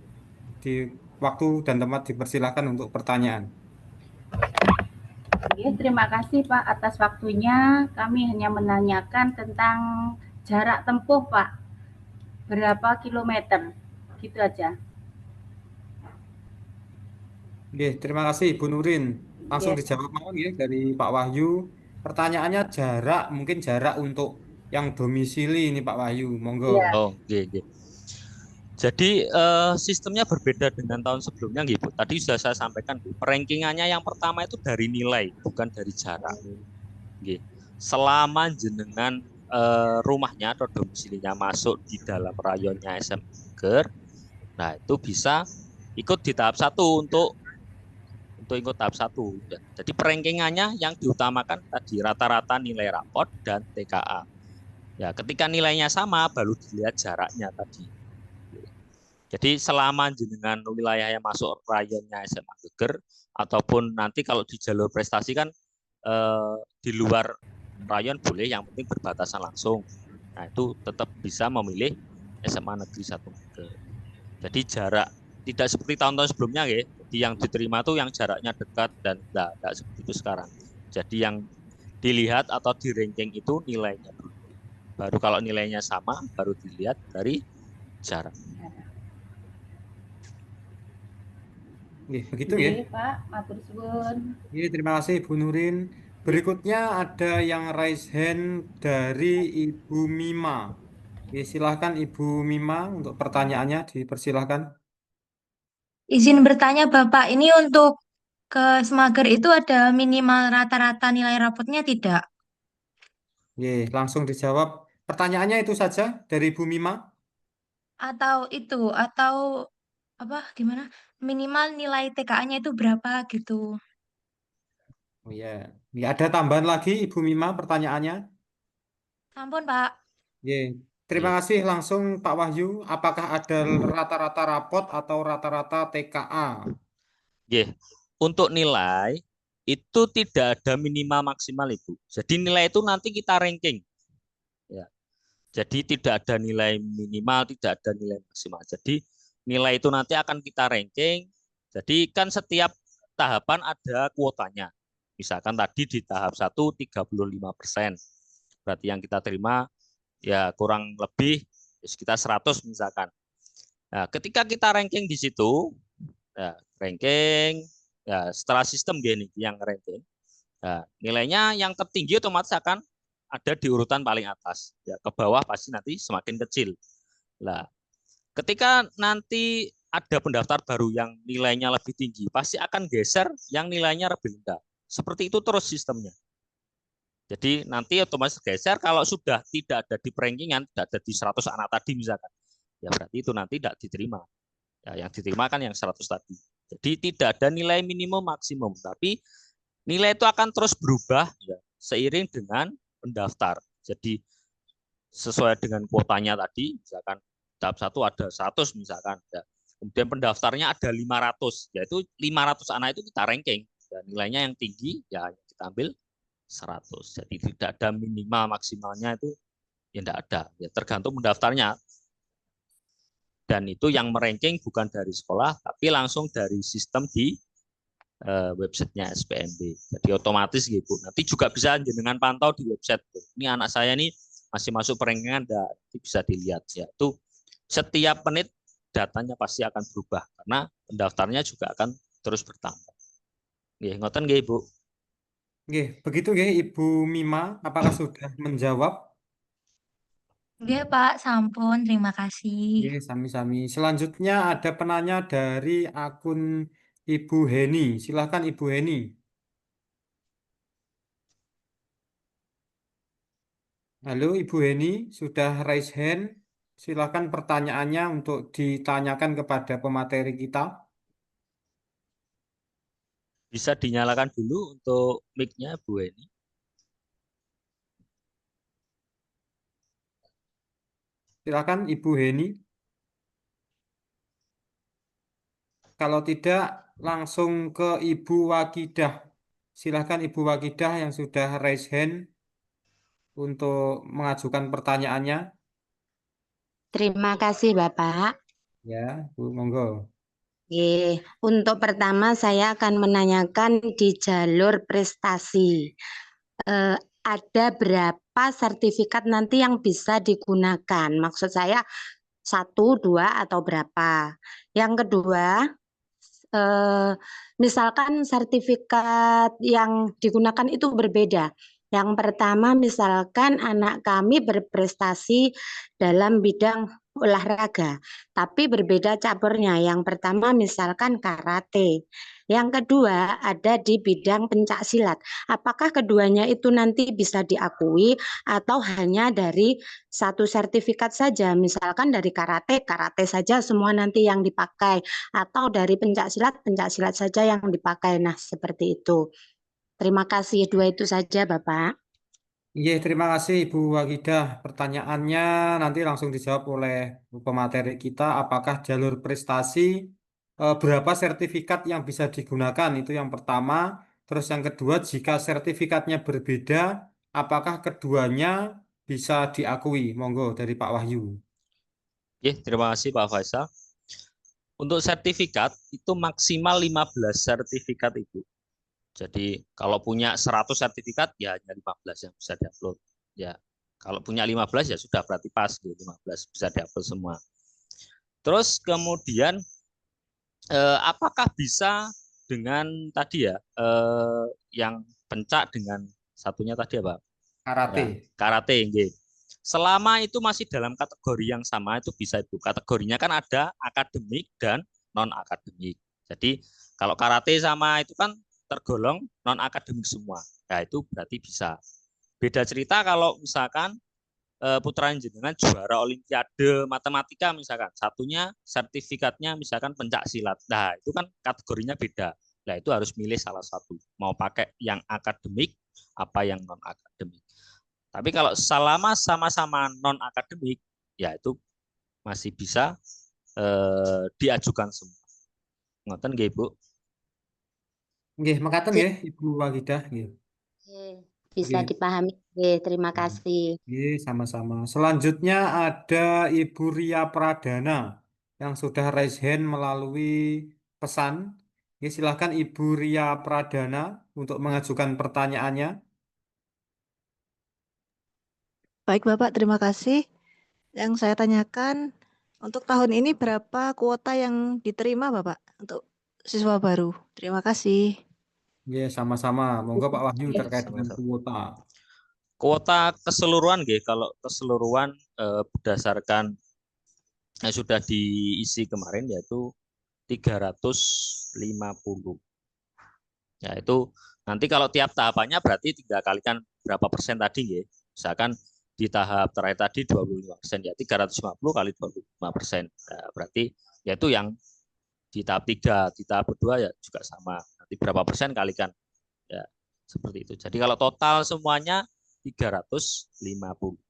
di waktu dan tempat dipersilahkan untuk pertanyaan. Terima kasih Pak atas waktunya. Kami hanya menanyakan tentang jarak tempuh Pak. berapa kilometer? Gitu aja. Oke, terima kasih Ibu Nurin. Langsung Ya. dijawab mawon ya dari Pak Wahyu. Pertanyaannya jarak, mungkin jarak untuk yang domisili ini Pak Wahyu. Monggo. Iya. Oh, oke, oke. Jadi sistemnya berbeda dengan tahun sebelumnya, gitu. Tadi sudah saya sampaikan, Bu. Rankingannya yang pertama itu dari nilai, bukan dari jarak. Oke. Selama jenengan rumahnya atau domisilinya masuk di dalam rayonnya SM Geger, nah itu bisa ikut di tahap 1 untuk ikut tahap 1. Jadi perankingannya yang diutamakan tadi rata-rata nilai rapot dan TKA. Ya, ketika nilainya sama baru dilihat jaraknya tadi. Jadi selama jenengan wilayah yang masuk rayonnya SMA Geger ataupun nanti kalau di jalur prestasi kan di luar rayon boleh, yang penting berbatasan langsung. Nah, itu tetap bisa memilih SMA Negeri 1 Geger. Jadi jarak tidak seperti tahun-tahun sebelumnya ya. Jadi yang diterima tuh yang jaraknya dekat dan tidak seperti itu sekarang. Jadi yang dilihat atau di ranking itu nilainya dulu. Baru kalau nilainya sama baru dilihat dari jarak. Begitu ya. Nggih, Pak, matur suwun. Terima kasih Ibu Nurin. Berikutnya ada yang raise hand dari Ibu Mima. Silahkan Ibu Mima untuk pertanyaannya, dipersilahkan. Izin bertanya Bapak, ini untuk ke Semager itu ada minimal rata-rata nilai rapotnya tidak? Langsung dijawab. Pertanyaannya itu saja dari Ibu Mima. Atau apa gimana? Minimal nilai TKA-nya itu berapa gitu? Oh ya, ada tambahan lagi Ibu Mima pertanyaannya. Ampun Pak. Terima kasih langsung Pak Wahyu. Apakah ada rata-rata rapot atau rata-rata TKA? Untuk nilai itu tidak ada minimal maksimal Ibu. Jadi nilai itu nanti kita ranking. Ya. Jadi tidak ada nilai minimal, tidak ada nilai maksimal. Jadi nilai itu nanti akan kita ranking. Jadi kan setiap tahapan ada kuotanya. Misalkan tadi di tahap 1 35%. Berarti yang kita terima ya kurang lebih sekitar 100 misalkan. Nah, ketika kita ranking di situ, ya, ranking ya setelah sistem gini yang ranking. Nah, nilainya yang tertinggi otomatis akan ada di urutan paling atas. Ya, ke bawah pasti nanti semakin kecil. Nah, ketika nanti ada pendaftar baru yang nilainya lebih tinggi, pasti akan geser yang nilainya lebih rendah. Seperti itu terus sistemnya. Jadi nanti otomatis geser kalau sudah tidak ada di rankingan, tidak ada di 100 anak tadi misalkan. Ya berarti itu nanti tidak diterima. Ya, yang diterima kan yang 100 tadi. Jadi tidak ada nilai minimum maksimum, tapi nilai itu akan terus berubah ya, seiring dengan pendaftar. Jadi sesuai dengan kuotanya tadi, misalkan tahap 1 ada 100 misalkan. Ya. Kemudian pendaftarnya ada 500, yaitu 500 anak itu kita ranking. Dan nilainya yang tinggi, ya kita ambil 100. Jadi tidak ada minimal maksimalnya itu ya tidak ada. Ya tergantung pendaftarnya. Dan itu yang meranking bukan dari sekolah, tapi langsung dari sistem di websitenya SPMB. Jadi otomatis gitu. Nanti juga bisa jenengan pantau di website. Ini anak saya ini masih masuk perankingan, bisa dilihat. Ya itu setiap menit datanya pasti akan berubah karena pendaftarnya juga akan terus bertambah. Ngoten nggih Ibu. Begitu nggih Ibu Mima, apakah sudah menjawab? Iya Pak, sampun, terima kasih. Sami-sami. Selanjutnya ada penanya dari akun Ibu Heni. Silahkan Ibu Heni. Halo Ibu Heni, sudah raise hand. Silahkan pertanyaannya untuk ditanyakan kepada pemateri kita. Bisa dinyalakan dulu untuk mic-nya Bu Heni. Silakan Ibu Heni. Kalau tidak, langsung ke Ibu Wakidah. Silakan Ibu Wakidah yang sudah raise hand untuk mengajukan pertanyaannya. Terima kasih Bapak. Ya, Bu, monggo. Untuk pertama saya akan menanyakan di jalur prestasi. Ada berapa sertifikat nanti yang bisa digunakan? Maksud saya 1, 2, atau berapa. Yang kedua, misalkan sertifikat yang digunakan itu berbeda. Yang pertama, misalkan anak kami berprestasi dalam bidang olahraga, tapi berbeda caburnya. Yang pertama, misalkan karate. Yang kedua, ada di bidang pencak silat. Apakah keduanya itu nanti bisa diakui atau hanya dari satu sertifikat saja? Misalkan dari karate, karate saja semua nanti yang dipakai, atau dari pencak silat saja yang dipakai. Nah, seperti itu. Terima kasih, dua itu saja, Bapak. Iya, terima kasih Ibu Wagidah. Pertanyaannya nanti langsung dijawab oleh pemateri kita. Apakah jalur prestasi, berapa sertifikat yang bisa digunakan? Itu yang pertama. Terus yang kedua, jika sertifikatnya berbeda, apakah keduanya bisa diakui? Monggo dari Pak Wahyu. Oke, terima kasih Pak Faisal. Untuk sertifikat itu maksimal 15 sertifikat Ibu. Jadi kalau punya 100 sertifikat ya hanya 15 yang bisa diupload. Ya, kalau punya 15 ya sudah berarti pas gitu, 15 bisa diupload semua. Terus kemudian apakah bisa dengan tadi ya yang pencak dengan satunya tadi apa? Karate. Ya, karate, nggih. Selama itu masih dalam kategori yang sama itu bisa Ibu. Kategorinya kan ada akademik dan non akademik. Jadi kalau karate sama itu kan tergolong non akademik semua. Ya itu berarti bisa. Beda cerita kalau misalkan putra jenengan juara olimpiade matematika misalkan, satunya sertifikatnya misalkan pencak silat. Nah, itu kan kategorinya beda. Nah, itu harus milih salah satu. Mau pakai yang akademik apa yang non akademik. Tapi kalau selama sama-sama non akademik, ya itu masih bisa diajukan semua. Ngoten nggih, Bu. Nggih, mekaten nggih Ibu Wagidah nggih. Bisa Nggih. dipahami. Terima kasih. Nggih, sama-sama. Selanjutnya ada Ibu Ria Pradana yang sudah raise hand melalui pesan. Nggih, silakan Ibu Ria Pradana untuk mengajukan pertanyaannya. Baik Bapak, terima kasih. Yang saya tanyakan, untuk tahun ini berapa kuota yang diterima Bapak untuk siswa baru? Terima kasih. Nggih, sama-sama. Monggo Pak Wahyu terkait dengan Sama-sama. kuota. Kuota keseluruhan nggih, kalau keseluruhan berdasarkan sudah diisi kemarin yaitu 350. Ya itu nanti kalau tiap tahapannya berarti 3 kalikan berapa persen tadi nggih. Misalkan di tahap terakhir tadi 25%, ya 350 kali 25%. Nah, berarti yaitu yang di tahap 3, di tahap kedua ya juga sama. Nanti berapa persen kalikan. Ya, seperti itu. Jadi kalau total semuanya 350.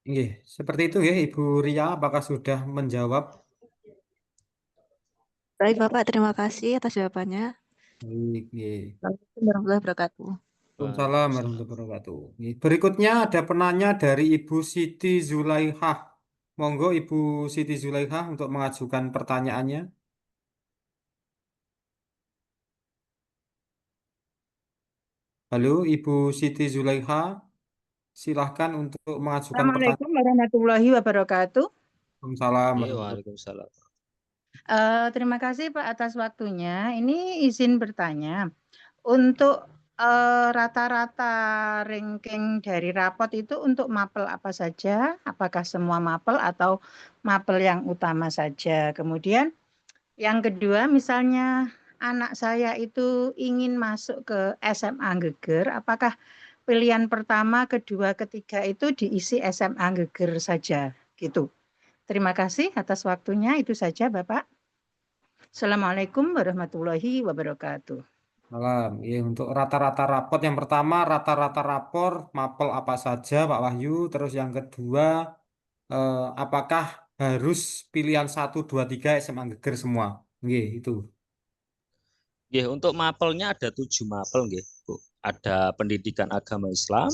Nggih, seperti itu ya Ibu Ria, apakah sudah menjawab? Baik Bapak, terima kasih atas jawabannya. Baik, nggih. Assalamualaikum warahmatullahi wabarakatuh. Waalaikumsalam warahmatullahi wabarakatuh. Nggih. Berikutnya ada penanya dari Ibu Siti Zulaihah. Monggo Ibu Siti Zulaihah untuk mengajukan pertanyaannya. Halo Ibu Siti Zulaihah, silahkan untuk mengajukan pertanyaan. Assalamualaikum warahmatullahi wabarakatuh. Waalaikumsalam Iya, warahmatullahi Waalaikumsalam. Terima kasih Pak atas waktunya. Ini izin bertanya. Untuk rata-rata ranking dari rapot itu untuk mapel apa saja? Apakah semua mapel atau mapel yang utama saja? Kemudian yang kedua, misalnya anak saya itu ingin masuk ke SMA Geger, apakah pilihan pertama, kedua, ketiga itu diisi SMA Geger saja? Gitu. Terima kasih atas waktunya. Itu saja Bapak. Assalamualaikum warahmatullahi wabarakatuh. Malam. Ya, untuk rata-rata rapor yang pertama rata-rata rapor mapel apa saja Pak Wahyu. Terus yang kedua apakah harus pilihan 1, 2, 3 SMA Geger semua? Nggih, itu. Nggih, untuk mapelnya ada 7 mapel nggih, Bu. Ada pendidikan agama Islam,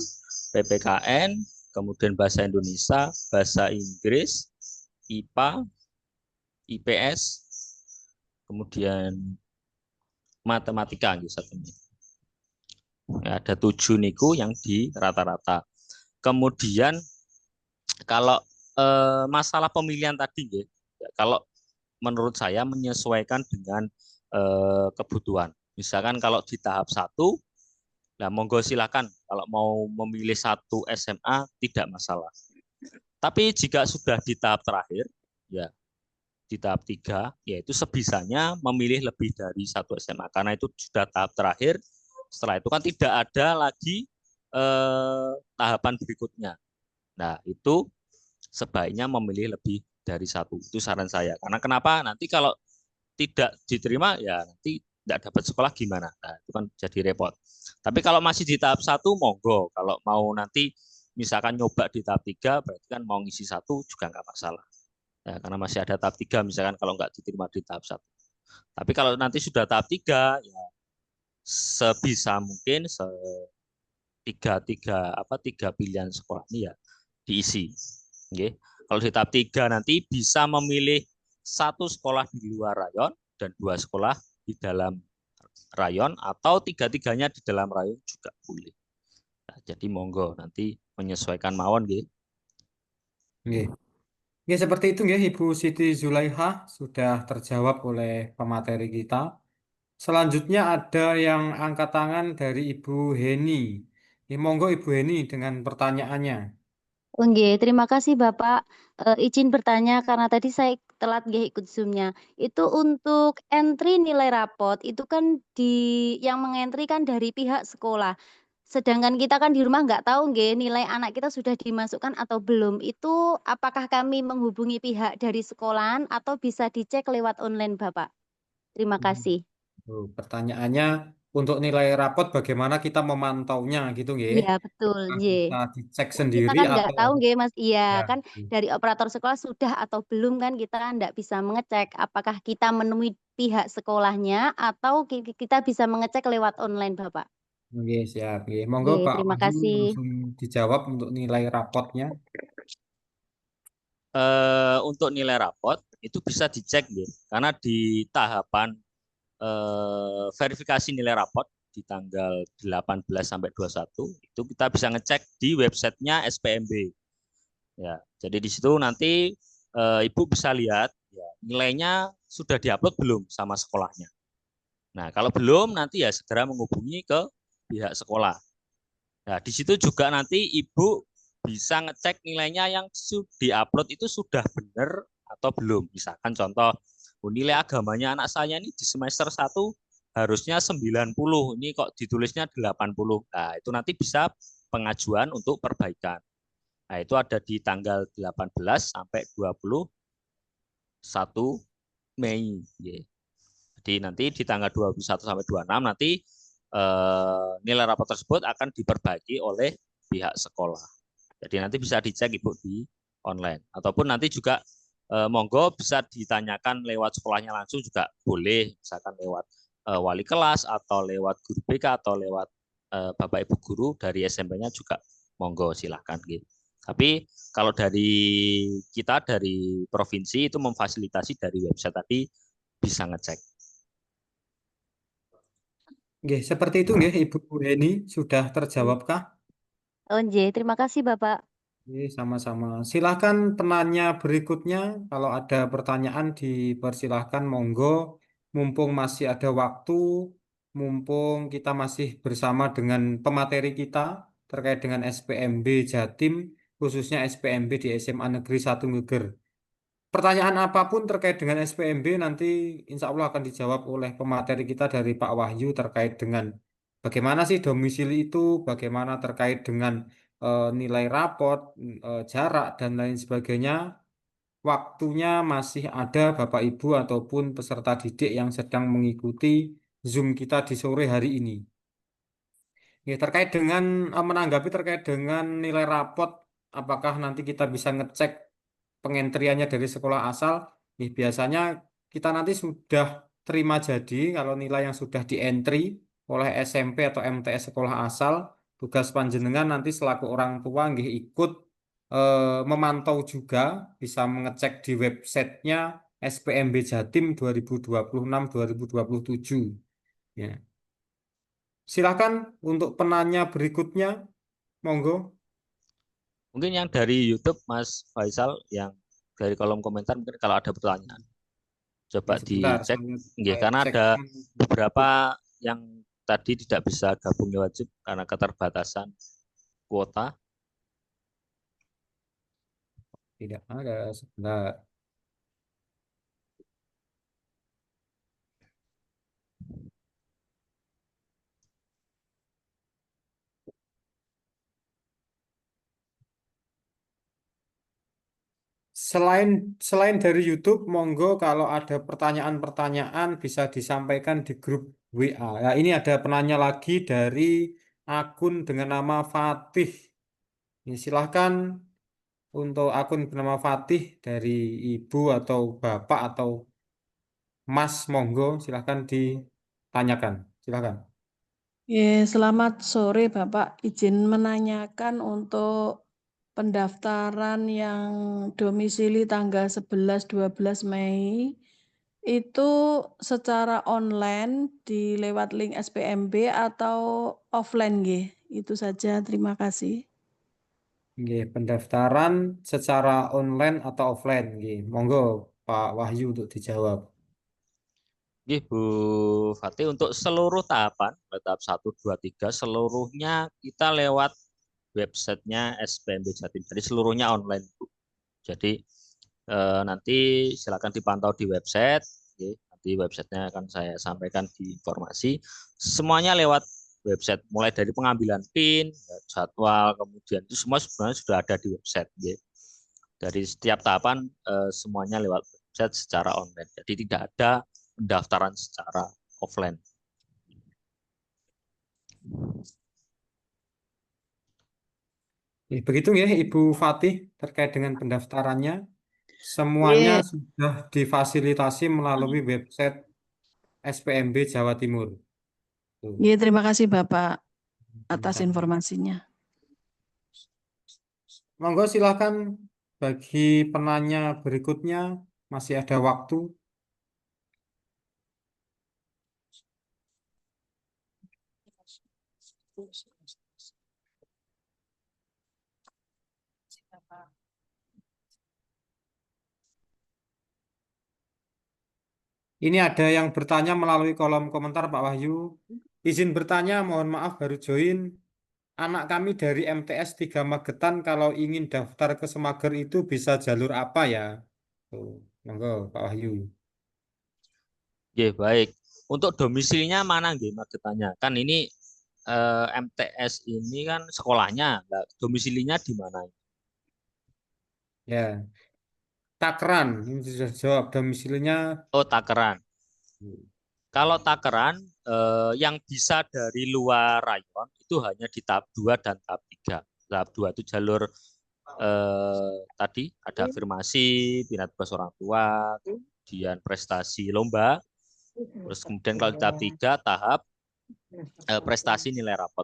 PPKN, kemudian bahasa Indonesia, bahasa Inggris, IPA, IPS, kemudian matematika nggih satunya. Ya, ada 7 niku yang di rata-rata. Kemudian Kalau masalah pemilihan tadi, nggih, kalau menurut saya menyesuaikan dengan kebutuhan. Misalkan kalau di tahap 1, nah monggo silakan kalau mau memilih satu SMA tidak masalah. Tapi jika sudah di tahap terakhir, ya di tahap 3, yaitu sebisanya memilih lebih dari satu SMA karena itu sudah tahap terakhir. Setelah itu kan tidak ada lagi tahapan berikutnya. Nah, itu sebaiknya memilih lebih dari satu. Itu saran saya. Karena kenapa? Nanti kalau tidak diterima, ya nanti tidak dapat sekolah gimana? Nah, itu kan jadi repot. Tapi kalau masih di tahap 1, monggo. Kalau mau nanti misalkan nyoba di tahap 3, berarti kan mau ngisi 1 juga nggak masalah. Ya, karena masih ada tahap 3, misalkan kalau nggak diterima di tahap 1. Tapi kalau nanti sudah tahap 3, ya sebisa mungkin tiga pilihan sekolah ini ya diisi. Oke. Kalau di tahap 3 nanti bisa memilih satu sekolah di luar rayon dan 2 sekolah di dalam rayon atau tiga-tiganya di dalam rayon juga boleh. Nah, jadi monggo nanti menyesuaikan mawon nggih. Nggih. Nggih, seperti itu nggih Ibu Siti Zulaiha sudah terjawab oleh pemateri kita. Selanjutnya ada yang angkat tangan dari Ibu Heni. Monggo Ibu Heni dengan pertanyaannya. Oke, terima kasih Bapak. Izin bertanya karena tadi saya telat nggih ikut Zoom-nya. Itu untuk entry nilai rapot itu kan yang mengentri kan dari pihak sekolah. Sedangkan kita kan di rumah nggak tahu nggih nilai anak kita sudah dimasukkan atau belum. Itu apakah kami menghubungi pihak dari sekolahan atau bisa dicek lewat online Bapak? Terima kasih. Pertanyaannya untuk nilai rapot bagaimana kita memantaunya gitu nggih? Iya betul, Apakah J. bisa dicek Kita sendiri kan nggak atau tahu nggih Mas, iya ya? kan dari operator sekolah sudah atau belum kan kita nggak bisa mengecek apakah kita menemui pihak sekolahnya atau kita bisa mengecek lewat online Bapak. Oke, siap. Oke. Monggo Oke, Pak terima Wahyu kasih. langsung dijawab untuk nilai rapotnya. Untuk nilai rapot itu bisa dicek nggih. Karena di tahapan verifikasi nilai rapot di tanggal 18 sampai 21 itu kita bisa ngecek di websitenya SPMB. Ya, jadi di situ nanti Ibu bisa lihat ya, nilainya sudah diupload belum sama sekolahnya. Nah, kalau belum nanti ya segera menghubungi ke pihak sekolah. Nah, di situ juga nanti Ibu bisa ngecek nilainya yang diupload itu sudah benar atau belum. Misalkan contoh, nilai agamanya anak saya ini di semester 1 harusnya 90, ini kok ditulisnya 80. Nah, itu nanti bisa pengajuan untuk perbaikan. Nah, itu ada di tanggal 18 sampai 21 Mei. Jadi nanti di tanggal 21 sampai 26 nanti nilai rapot tersebut akan diperbaiki oleh pihak sekolah. Jadi nanti bisa dicek Ibu di online. Ataupun nanti juga monggo bisa ditanyakan lewat sekolahnya langsung juga boleh. Misalkan lewat wali kelas atau lewat guru BK atau lewat Bapak Ibu guru dari SMP-nya juga monggo silahkan gitu. Tapi kalau dari kita dari provinsi itu memfasilitasi dari website tadi bisa ngecek. Oke, seperti itu nggih Ibu Heni sudah terjawabkah? Oh, J. Terima kasih Bapak. Oke, sama-sama. Silahkan penanya berikutnya. Kalau ada pertanyaan dipersilahkan monggo. Mumpung masih ada waktu, mumpung kita masih bersama dengan pemateri kita terkait dengan SPMB Jatim, khususnya SPMB di SMA Negeri 1 Ngeger. Pertanyaan apapun terkait dengan SPMB nanti insya Allah akan dijawab oleh pemateri kita dari Pak Wahyu terkait dengan bagaimana sih domisili itu, bagaimana terkait dengan nilai rapot, jarak, dan lain sebagainya. Waktunya masih ada Bapak Ibu ataupun peserta didik yang sedang mengikuti Zoom kita di sore hari ini. Ya, terkait dengan menanggapi terkait dengan nilai rapot, apakah nanti kita bisa ngecek pengentriannya dari sekolah asal? Biasanya kita nanti sudah terima jadi kalau nilai yang sudah dientry oleh SMP atau MTS sekolah asal, tugas panjenengan nanti selaku orang tua nggih ikut memantau juga, bisa mengecek di websitenya SPMB Jatim 2026-2027. Ya. Silakan untuk penanya berikutnya, monggo. Mungkin yang dari YouTube, Mas Faisal, yang dari kolom komentar mungkin kalau ada pertanyaan, coba Sebentar, dicek. saya Karena cek. ada beberapa yang tadi tidak bisa gabung lewat Zoom karena keterbatasan kuota. Tidak ada, sebentar. Selain dari YouTube, monggo kalau ada pertanyaan-pertanyaan bisa disampaikan di grup WA. Nah, ini ada penanya lagi dari akun dengan nama Fatih. Ini silahkan untuk akun bernama Fatih dari ibu atau bapak atau mas, monggo silahkan ditanyakan. Silahkan. Selamat sore Bapak. Izin menanyakan untuk pendaftaran yang domisili tanggal 11-12 Mei itu secara online di lewat link SPMB atau offline nggih? Itu saja, terima kasih. Nggih, pendaftaran secara online atau offline? Nggih, monggo Pak Wahyu untuk dijawab. Nggih, Bu Fatih, untuk seluruh tahapan, tahap 1, 2, 3, seluruhnya kita lewat websitenya SPMB Jatim. Jadi seluruhnya online, Bu. Jadi nanti silakan dipantau di website. Oke, nanti websitenya akan saya sampaikan di informasi. Semuanya lewat website, mulai dari pengambilan PIN, jadwal, kemudian itu semua sebenarnya sudah ada di website. Oke. Dari setiap tahapan semuanya lewat website secara online. Jadi tidak ada pendaftaran secara offline. Begitu ya Ibu Fatih terkait dengan pendaftarannya. Semuanya sudah difasilitasi melalui website SPMB Jawa Timur. Tuh. Terima kasih Bapak atas informasinya. Monggo silakan bagi penanya berikutnya, masih ada waktu. Ini ada yang bertanya melalui kolom komentar Pak Wahyu. Izin bertanya, mohon maaf baru join. Anak kami dari MTS 3 Magetan kalau ingin daftar ke Semager itu bisa jalur apa ya? Tuh, monggo Pak Wahyu. Oke, baik. Untuk domisilinya mana nggih Magetannya? Kan ini MTS ini kan sekolahnya, domisilinya di mana? Ya, Takran, ini sudah jawab domisilinya. Oh, Takeran. Kalau Takeran yang bisa dari luar rayon itu hanya di tahap 2 dan tahap 3. Tahap 2 itu jalur tadi ada afirmasi, bina tugas orang tua, kemudian prestasi lomba. Terus kemudian kalau di tahap 3 tahap prestasi nilai rapot.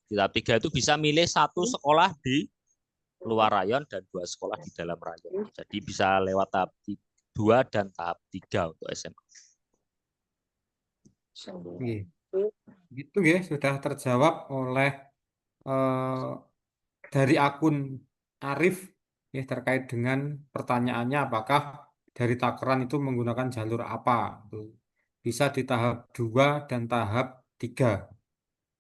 Di tahap 3 itu bisa milih satu sekolah di luar rayon dan 2 sekolah di dalam rayon. Jadi bisa lewat tahap 2 dan tahap 3 untuk SMA. Gitu ya, sudah terjawab oleh dari akun Arif ya terkait dengan pertanyaannya apakah dari Takran itu menggunakan jalur apa. Bisa di tahap 2 dan tahap 3.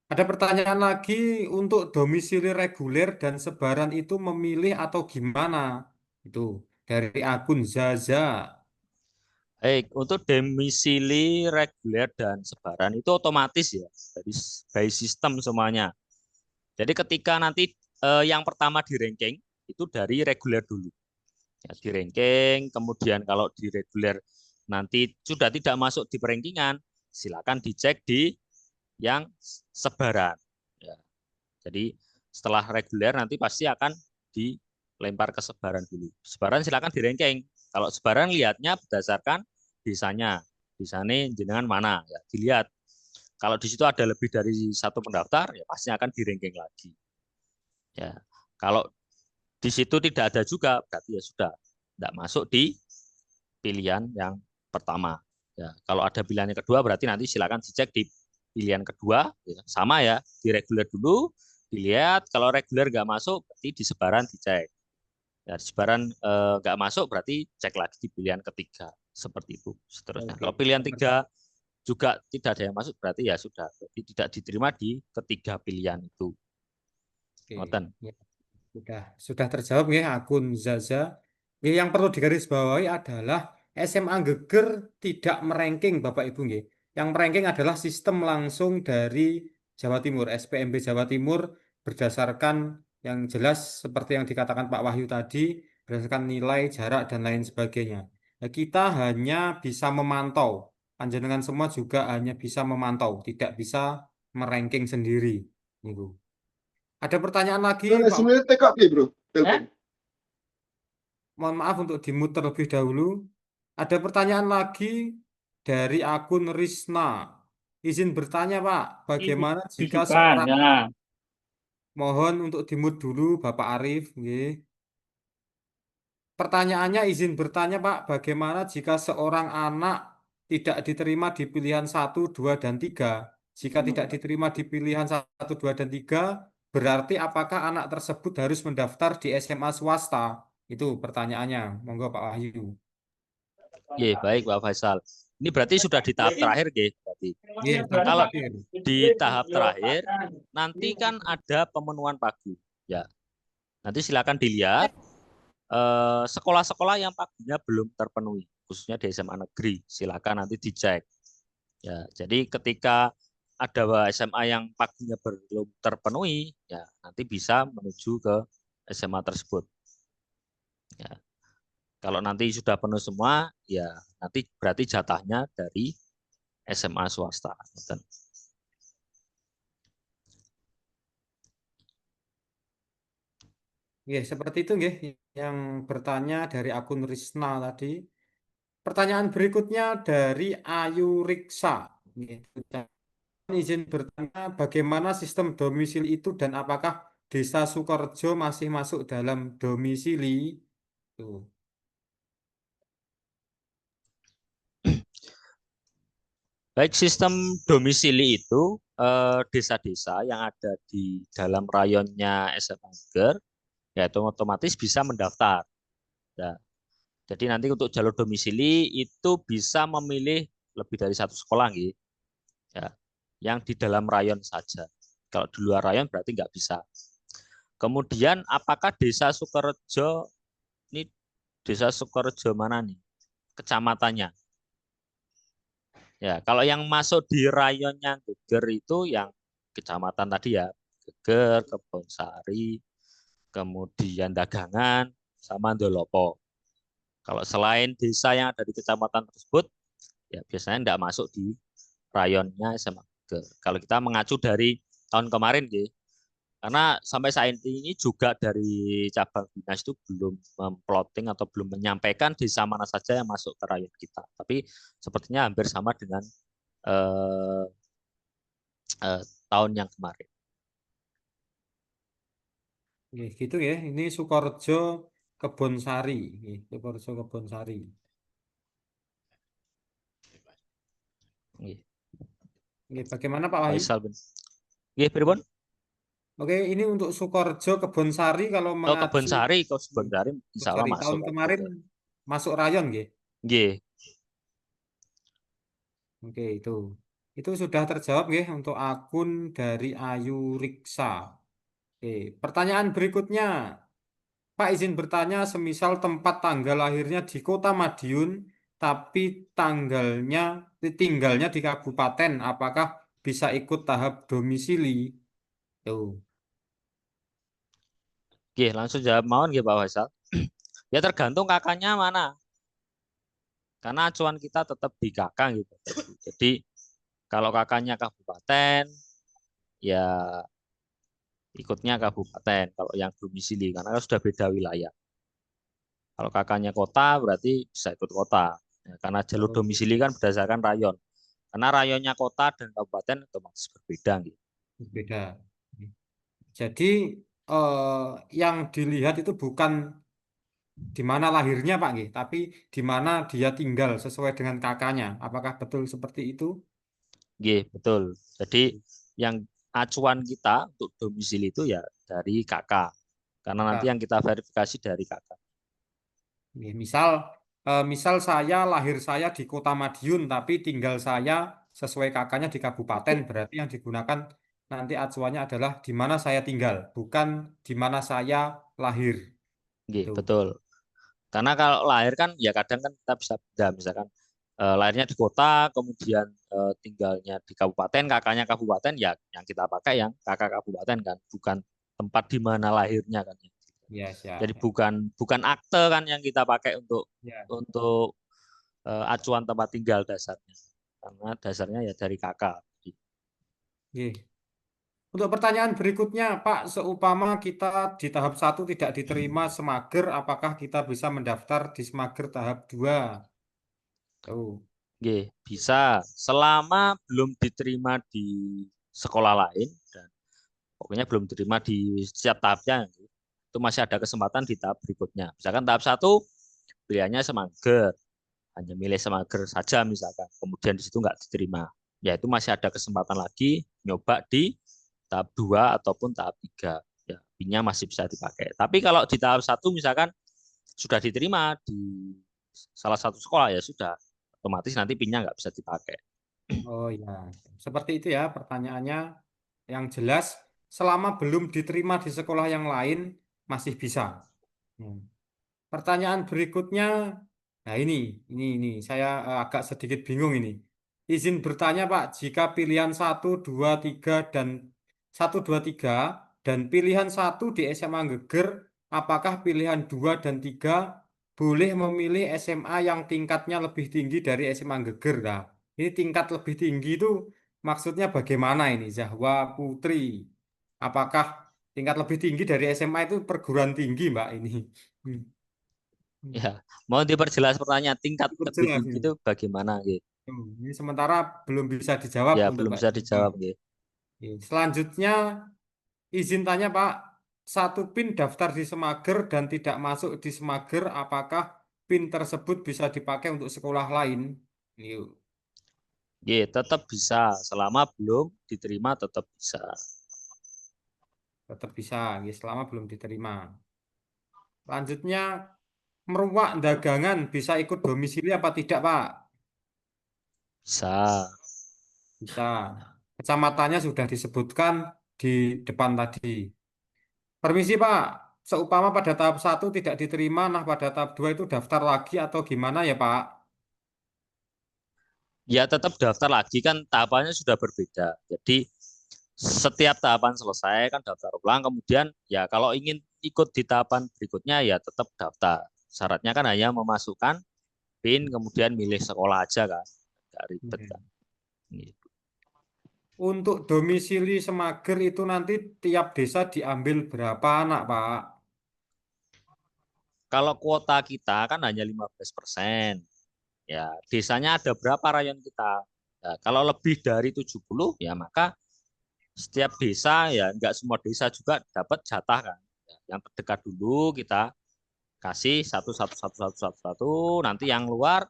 Ada pertanyaan lagi untuk domisili reguler dan sebaran itu memilih atau gimana? Itu dari akun Zaza. Baik, untuk domisili reguler dan sebaran itu otomatis ya, dari by sistem semuanya. Jadi ketika nanti yang pertama di ranking itu dari reguler dulu. Ya, di ranking, kemudian kalau di reguler nanti sudah tidak masuk di perankingan, silakan dicek di yang sebaran. Ya. Jadi setelah reguler nanti pasti akan dilempar ke sebaran dulu. Sebaran silakan di ranking. Kalau sebaran lihatnya berdasarkan desanya. Desanya jenengan mana? Ya, dilihat. Kalau di situ ada lebih dari satu pendaftar, ya pasti akan di ranking lagi. Ya, kalau di situ tidak ada juga, berarti ya sudah tidak masuk di pilihan yang pertama. Ya, kalau ada pilihan yang kedua, berarti nanti silakan dicek di pilihan kedua, ya, sama ya, di reguler dulu, dilihat kalau reguler nggak masuk berarti di sebaran dicek. Ya, sebaran nggak masuk berarti cek lagi di pilihan ketiga seperti itu seterusnya. Oke. Kalau pilihan 3 juga tidak ada yang masuk berarti ya sudah, berarti tidak diterima di ketiga pilihan itu. Oke. Ngoten. Ya. Sudah terjawab ya akun Zaza. Ya, yang perlu digarisbawahi adalah SMA Geger tidak meranking Bapak Ibu nggih. Yang meranking adalah sistem langsung dari Jawa Timur, SPMB Jawa Timur berdasarkan yang jelas seperti yang dikatakan Pak Wahyu tadi, berdasarkan nilai, jarak dan lain sebagainya. Nah, kita hanya bisa memantau. Panjenengan semua juga hanya bisa memantau, tidak bisa meranking sendiri. Gitu. Ada pertanyaan lagi, Pak? Sebenarnya TKP, bro. Telepon. Mohon maaf untuk di-mute terlebih dahulu. Ada pertanyaan lagi dari akun Risna. Izin bertanya, Pak, bagaimana jika seorang mohon untuk di-mute dulu, Bapak Arif, nggih. Pertanyaannya izin bertanya, Pak, bagaimana jika seorang anak tidak diterima di pilihan 1, 2, dan 3? Jika tidak diterima di pilihan 1, 2, dan 3, berarti apakah anak tersebut harus mendaftar di SMA swasta? Itu pertanyaannya. Monggo Pak Wahyu. Iya, baik Pak Faisal. Ini berarti sudah di tahap terakhir, nggih, berarti. Iya, Nah, kalau terakhir. di tahap terakhir nanti kan ada pemenuhan pagu, ya. Nanti silakan dilihat sekolah-sekolah yang pagunya belum terpenuhi, khususnya di SMA negeri, silakan nanti dicek. Ya, jadi ketika ada SMA yang pagunya belum terpenuhi, ya nanti bisa menuju ke SMA tersebut. Ya. Kalau nanti sudah penuh semua, ya nanti berarti jatahnya dari SMA swasta. Ya, seperti itu nggih yang bertanya dari akun Risna tadi. Pertanyaan berikutnya dari Ayu Riksa. Nggih. Izin bertanya bagaimana sistem domisili itu dan apakah Desa Sukorejo masih masuk dalam domisili? Tuh. Baik, sistem domisili itu desa-desa yang ada di dalam rayonnya SMA Geger, yaitu otomatis bisa mendaftar. Ya. Jadi nanti untuk jalur domisili itu bisa memilih lebih dari satu sekolah, gitu. Ya, yang di dalam rayon saja. Kalau di luar rayon berarti nggak bisa. Kemudian apakah Desa Sukorejo, ini Desa Sukorejo mana nih? Kecamatannya. Ya, kalau yang masuk di rayonnya Geger itu yang kecamatan tadi ya, Geger, Kebonsari, kemudian Dagangan, sama Ndolopo. Kalau selain desa yang ada di kecamatan tersebut, ya biasanya tidak masuk di rayonnya SMA Geger. Kalau kita mengacu dari tahun kemarin, gitu. Karena sampai saat ini juga dari cabang dinas itu belum memplotting atau belum menyampaikan desa mana saja yang masuk ke rayon kita. Tapi sepertinya hampir sama dengan tahun yang kemarin. Gitu ya. Ini Sukorejo Kebonsari. Sukorejo Kebonsari. Bagaimana Pak Wahyu? Pribon? Oke, ini untuk Sukorejo Kebonsari kalau mengacu Kebonsari insya Allah masuk. Tahun kemarin masuk rayon, nggih. Oke, itu sudah terjawab nggih untuk akun dari Ayu Riksa. Oke, pertanyaan berikutnya. Pak izin bertanya, semisal tempat tanggal lahirnya di Kota Madiun, tapi tinggalnya di kabupaten, apakah bisa ikut tahap domisili? Tuh. Oke, langsung jawab mohon Pak Faisal. Ya tergantung kakaknya mana. Karena acuan kita tetap di kakak gitu. Jadi kalau kakaknya kabupaten, ya ikutnya kabupaten. Kalau yang domisili, karena sudah beda wilayah. Kalau kakaknya kota, berarti bisa ikut kota. Ya, karena jalur domisili kan berdasarkan rayon. Karena rayonnya kota dan kabupaten otomatis berbeda. Gitu. Berbeda. Jadi yang dilihat itu bukan di mana lahirnya Pak nggih, tapi di mana dia tinggal sesuai dengan kakaknya. Apakah betul seperti itu? Nggih, betul. Jadi yang acuan kita untuk domisili itu ya dari kakak. Karena nanti Kak. yang kita verifikasi dari kakak. Nih, misal lahir saya di Kota Madiun, tapi tinggal saya sesuai kakaknya di kabupaten, berarti yang digunakan nanti acuannya adalah di mana saya tinggal, bukan di mana saya lahir. Tuh. Betul. Karena kalau lahir kan ya kadang kan kita bisa beda, misalkan lahirnya di kota, kemudian tinggalnya di kabupaten, kakaknya kabupaten, ya yang kita pakai yang kakak kabupaten kan, bukan tempat di mana lahirnya kan. Yes, ya. Jadi bukan akte kan yang kita pakai untuk Ya. Acuan tempat tinggal dasarnya, karena dasarnya ya dari kakak. Oke. Untuk pertanyaan berikutnya, Pak, seumpama kita di tahap 1 tidak diterima semager, apakah kita bisa mendaftar di semager tahap 2? Tuh. Bisa selama belum diterima di sekolah lain dan pokoknya belum diterima di setiap tahapnya, itu masih ada kesempatan di tahap berikutnya. Misalkan tahap 1 pilihannya semager, hanya milih semager saja misalkan, kemudian di situ nggak diterima, ya itu masih ada kesempatan lagi nyoba di tahap 2 ataupun tahap 3. Ya, PIN-nya masih bisa dipakai. Tapi kalau di tahap 1 misalkan sudah diterima di salah satu sekolah, ya sudah, otomatis nanti PIN-nya nggak bisa dipakai. Oh ya, seperti itu ya pertanyaannya. Yang jelas, selama belum diterima di sekolah yang lain, masih bisa. Pertanyaan berikutnya, nah ini saya agak sedikit bingung ini. Izin bertanya Pak, jika pilihan 1, 2, 3 dan pilihan 1 di SMA Geger, apakah pilihan 2 dan 3 boleh memilih SMA yang tingkatnya lebih tinggi dari SMA Geger? Nah, ini tingkat lebih tinggi itu maksudnya bagaimana ini, Zahwa Putri? Apakah tingkat lebih tinggi dari SMA itu perguruan tinggi, Mbak ini? Ya, mau diperjelas pertanyaan tingkat lebih Diperjelas tinggi ini. itu bagaimana gitu. Ini sementara belum bisa dijawab Ya, untuk belum Mbak bisa Zahwa. dijawab gitu. Selanjutnya, izin tanya Pak, 1 PIN daftar di Semager dan tidak masuk di Semager, apakah PIN tersebut bisa dipakai untuk sekolah lain? Yuk. Tetap bisa selama belum diterima, tetap bisa. Tetap bisa, selama belum diterima. Selanjutnya, meruak dagangan bisa ikut domisili apa tidak, Pak? Bisa. Bisa. Kecamatannya sudah disebutkan di depan tadi. Permisi, Pak. Seumpama pada tahap 1 tidak diterima, nah pada tahap 2 itu daftar lagi atau gimana ya, Pak? Ya, tetap daftar lagi kan tahapannya sudah berbeda. Jadi setiap tahapan selesai kan daftar ulang, kemudian ya kalau ingin ikut di tahapan berikutnya ya tetap daftar. Syaratnya kan hanya memasukkan PIN kemudian milih sekolah aja kan, nggak ribet kan. Gitu. Untuk domisili Semager itu nanti tiap desa diambil berapa anak, Pak? Kalau kuota kita kan hanya 15%. Ya, desanya ada berapa rayon kita? Nah, kalau lebih dari 70 ya maka setiap desa ya nggak semua desa juga dapat jatah kan. Ya, yang terdekat dulu kita kasih satu, nanti yang luar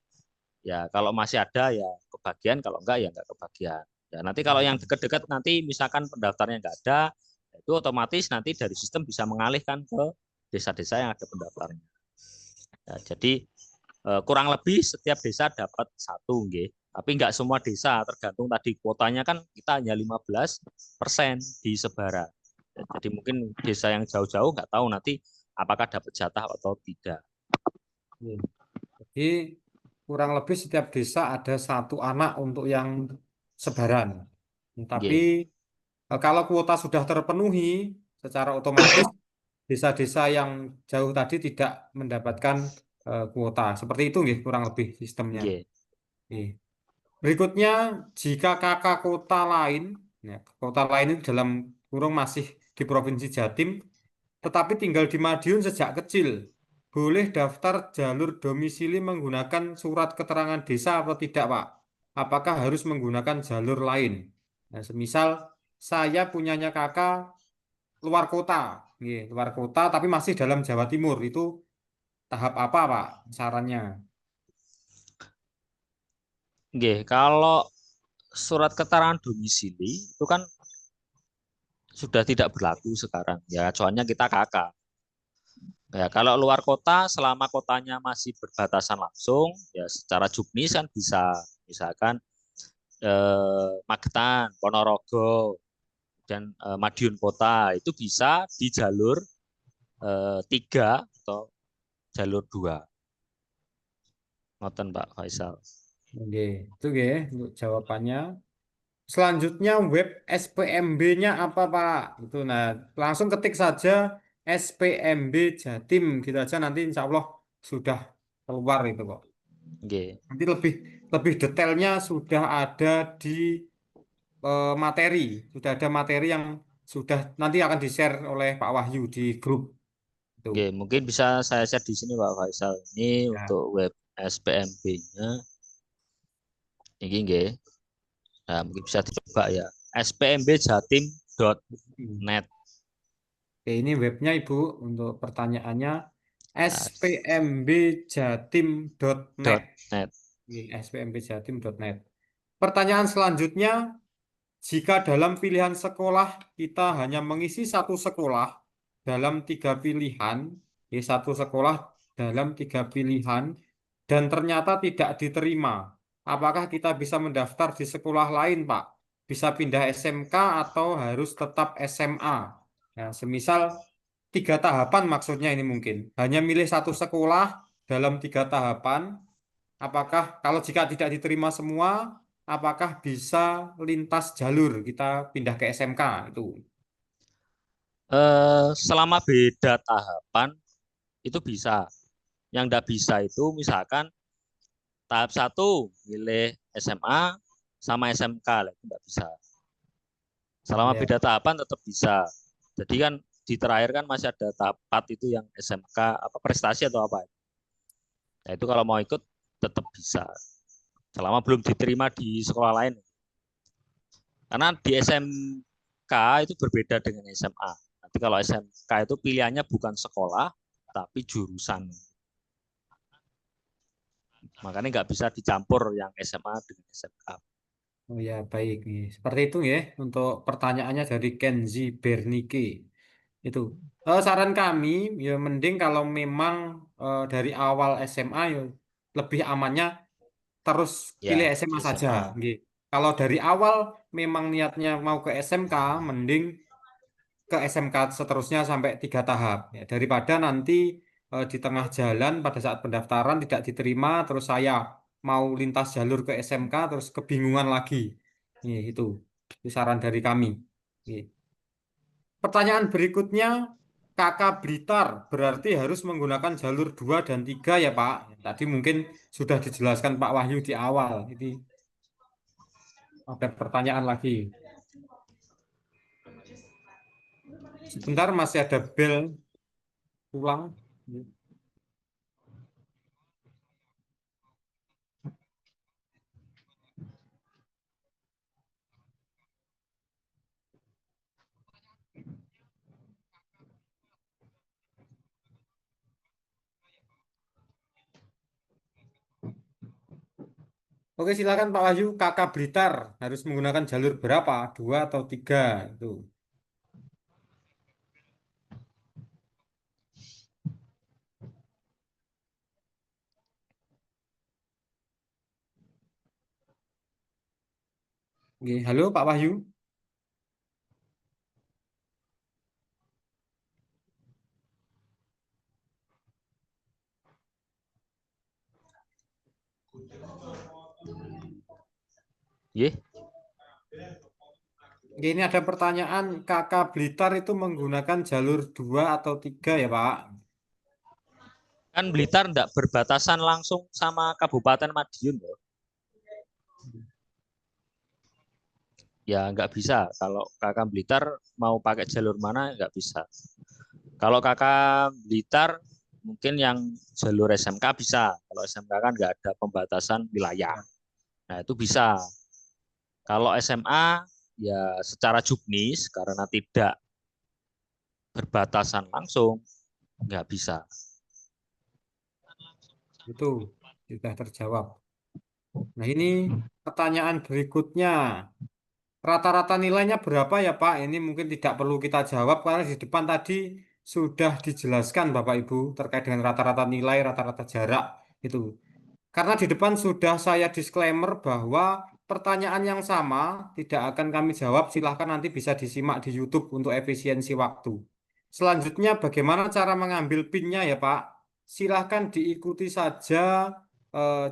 ya kalau masih ada ya kebagian, kalau enggak ya enggak kebagian. Ya nanti kalau yang dekat-dekat nanti misalkan pendaftarnya enggak ada, itu otomatis nanti dari sistem bisa mengalihkan ke desa-desa yang ada pendaftarnya. Ya, jadi kurang lebih setiap desa dapat 1, nggih. Tapi enggak semua desa, tergantung tadi kuotanya kan kita hanya 15% di Sebara. Ya, jadi mungkin desa yang jauh-jauh enggak tahu nanti apakah dapat jatah atau tidak. Jadi kurang lebih setiap desa ada 1 anak untuk yang sebaran. Tapi kalau kuota sudah terpenuhi, secara otomatis desa-desa yang jauh tadi tidak mendapatkan kuota. Seperti itu nggih, kurang lebih sistemnya. Berikutnya, jika kakak kota lain, ya, kota lain itu dalam kurung masih di Provinsi Jatim, tetapi tinggal di Madiun sejak kecil, boleh daftar jalur domisili menggunakan surat keterangan desa atau tidak, Pak? Apakah harus menggunakan jalur lain? Nah, semisal saya punyanya kakak luar kota, luar kota, tapi masih dalam Jawa Timur, itu tahap apa, Pak? Sarannya? Kalau surat keterangan domisili itu kan sudah tidak berlaku sekarang. Ya, acuannya kita KK. Ya, kalau luar kota, selama kotanya masih berbatasan langsung, ya secara juknis kan bisa, misalkan Magetan, Ponorogo, dan Madiun Kota itu bisa di jalur 3 atau jalur 2. Ngoten Pak Faisal. Oke, itu ya untuk jawabannya. Selanjutnya web SPMB-nya apa Pak? Itu nah langsung ketik saja SPMB Jatim gitu aja nanti insya Allah sudah keluar itu kok. Oke. Nanti lebih detailnya sudah ada di materi, sudah ada materi yang sudah nanti akan di-share oleh Pak Wahyu di grup itu. Oke, mungkin bisa saya share di sini Pak Faisal. Ini Ya. untuk web SPMB-nya. Ini nggih. Nah, mungkin bisa dicoba ya. spmbjatim.net. Oke, ini webnya Ibu untuk pertanyaannya spmbjatim.net. .net. spmbjatim.net. Pertanyaan selanjutnya, jika dalam pilihan sekolah kita hanya mengisi satu sekolah dalam 3 pilihan, satu sekolah dalam 3 pilihan, dan ternyata tidak diterima, apakah kita bisa mendaftar di sekolah lain, Pak? Bisa pindah SMK atau harus tetap SMA? Nah, semisal 3 tahapan maksudnya ini mungkin. Hanya milih satu sekolah dalam 3 tahapan, apakah kalau jika tidak diterima semua, apakah bisa lintas jalur kita pindah ke SMK itu? Selama beda tahapan itu bisa. Yang tidak bisa itu misalkan tahap 1 milih SMA sama SMK lah, itu tidak bisa. Selama Ya. beda tahapan tetap bisa. Jadi kan di terakhir kan masih ada tahap 4 itu yang SMK apa prestasi atau apa. Nah, itu kalau mau ikut tetap bisa. Selama belum diterima di sekolah lain. Karena di SMK itu berbeda dengan SMA. Nanti kalau SMK itu pilihannya bukan sekolah, tapi jurusan. Makanya nggak bisa dicampur yang SMA dengan SMK. Oh ya, baik. Seperti itu ya untuk pertanyaannya dari Kenzi Bernike. Itu. Saran kami ya mending kalau memang dari awal SMA ya lebih amannya terus Ya, pilih SMA di saja. SMA. Nggih. Kalau dari awal memang niatnya mau ke SMK, mending ke SMK seterusnya sampai 3 tahap. Ya, daripada nanti di tengah jalan pada saat pendaftaran tidak diterima, terus saya mau lintas jalur ke SMK, terus kebingungan lagi. Itu saran dari kami. Nih. Pertanyaan berikutnya, Kakak Blitar berarti harus menggunakan jalur 2 dan 3 ya Pak. Tadi mungkin sudah dijelaskan Pak Wahyu di awal. Ini ada pertanyaan lagi. Sebentar masih ada bel pulang. Oke, silakan Pak Wahyu. Kakak Blitar harus menggunakan jalur berapa? 2 atau 3 itu. Oke, halo Pak Wahyu. Ye. Ini ada pertanyaan, Kakak Blitar itu menggunakan jalur 2 atau 3 ya Pak? Kan Blitar enggak berbatasan langsung sama Kabupaten Madiun loh. Ya nggak bisa. Kalau Kakak Blitar mau pakai jalur mana nggak bisa. Kalau Kakak Blitar mungkin yang jalur SMK bisa. Kalau SMK kan nggak ada pembatasan wilayah. Nah itu bisa. Kalau SMA ya secara juknis karena tidak berbatasan langsung nggak bisa. Itu sudah terjawab. Nah ini pertanyaan berikutnya. Rata-rata nilainya berapa ya Pak? Ini mungkin tidak perlu kita jawab karena di depan tadi sudah dijelaskan Bapak Ibu terkait dengan rata-rata nilai, rata-rata jarak itu. Karena di depan sudah saya disclaimer bahwa pertanyaan yang sama tidak akan kami jawab. Silahkan nanti bisa disimak di YouTube untuk efisiensi waktu. Selanjutnya bagaimana cara mengambil PIN-nya ya Pak? Silahkan diikuti saja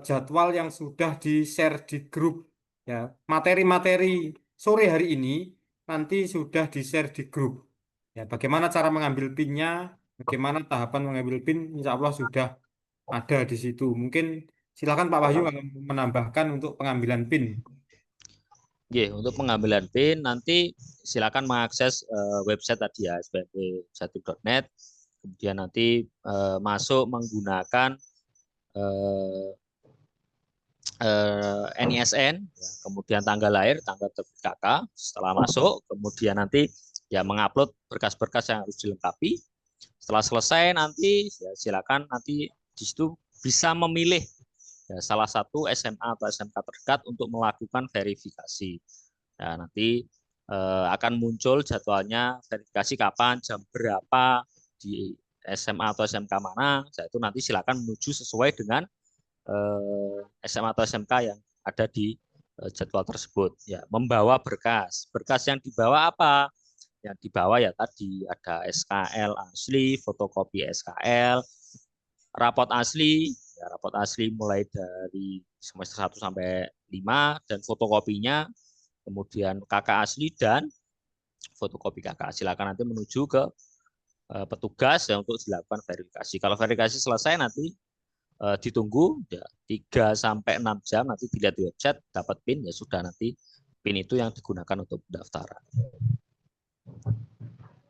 jadwal yang sudah di-share di grup. Ya, materi-materi sore hari ini nanti sudah di-share di grup. Ya, bagaimana cara mengambil PIN-nya, bagaimana tahapan mengambil PIN, insya Allah sudah ada di situ. Mungkin silakan Pak Wahyu menambahkan untuk pengambilan PIN. Untuk pengambilan PIN nanti silakan mengakses website tadi ya, spmp1.net. Kemudian nanti masuk menggunakan NISN, ya, kemudian tanggal lahir, tanggal terbit KK. Setelah masuk, kemudian nanti ya mengupload berkas-berkas yang harus dilengkapi. Setelah selesai nanti ya silakan nanti di situ bisa memilih ya, salah satu SMA atau SMK terdekat untuk melakukan verifikasi. Nah, nanti akan muncul jadwalnya verifikasi kapan, jam berapa di SMA atau SMK mana. Nah, itu nanti silakan menuju sesuai dengan SMA atau SMK yang ada di jadwal tersebut. Ya, membawa berkas. Berkas yang dibawa apa? Yang dibawa ya tadi ada SKL asli, fotokopi SKL, rapot asli, ya, rapot asli mulai dari semester 1 sampai 5 dan fotokopinya, kemudian KK asli dan fotokopi KK. Silakan nanti menuju ke petugas ya untuk dilakukan verifikasi. Kalau verifikasi selesai nanti ditunggu ya 3 sampai 6 jam nanti dilihat di website dapat PIN ya sudah nanti PIN itu yang digunakan untuk pendaftaran.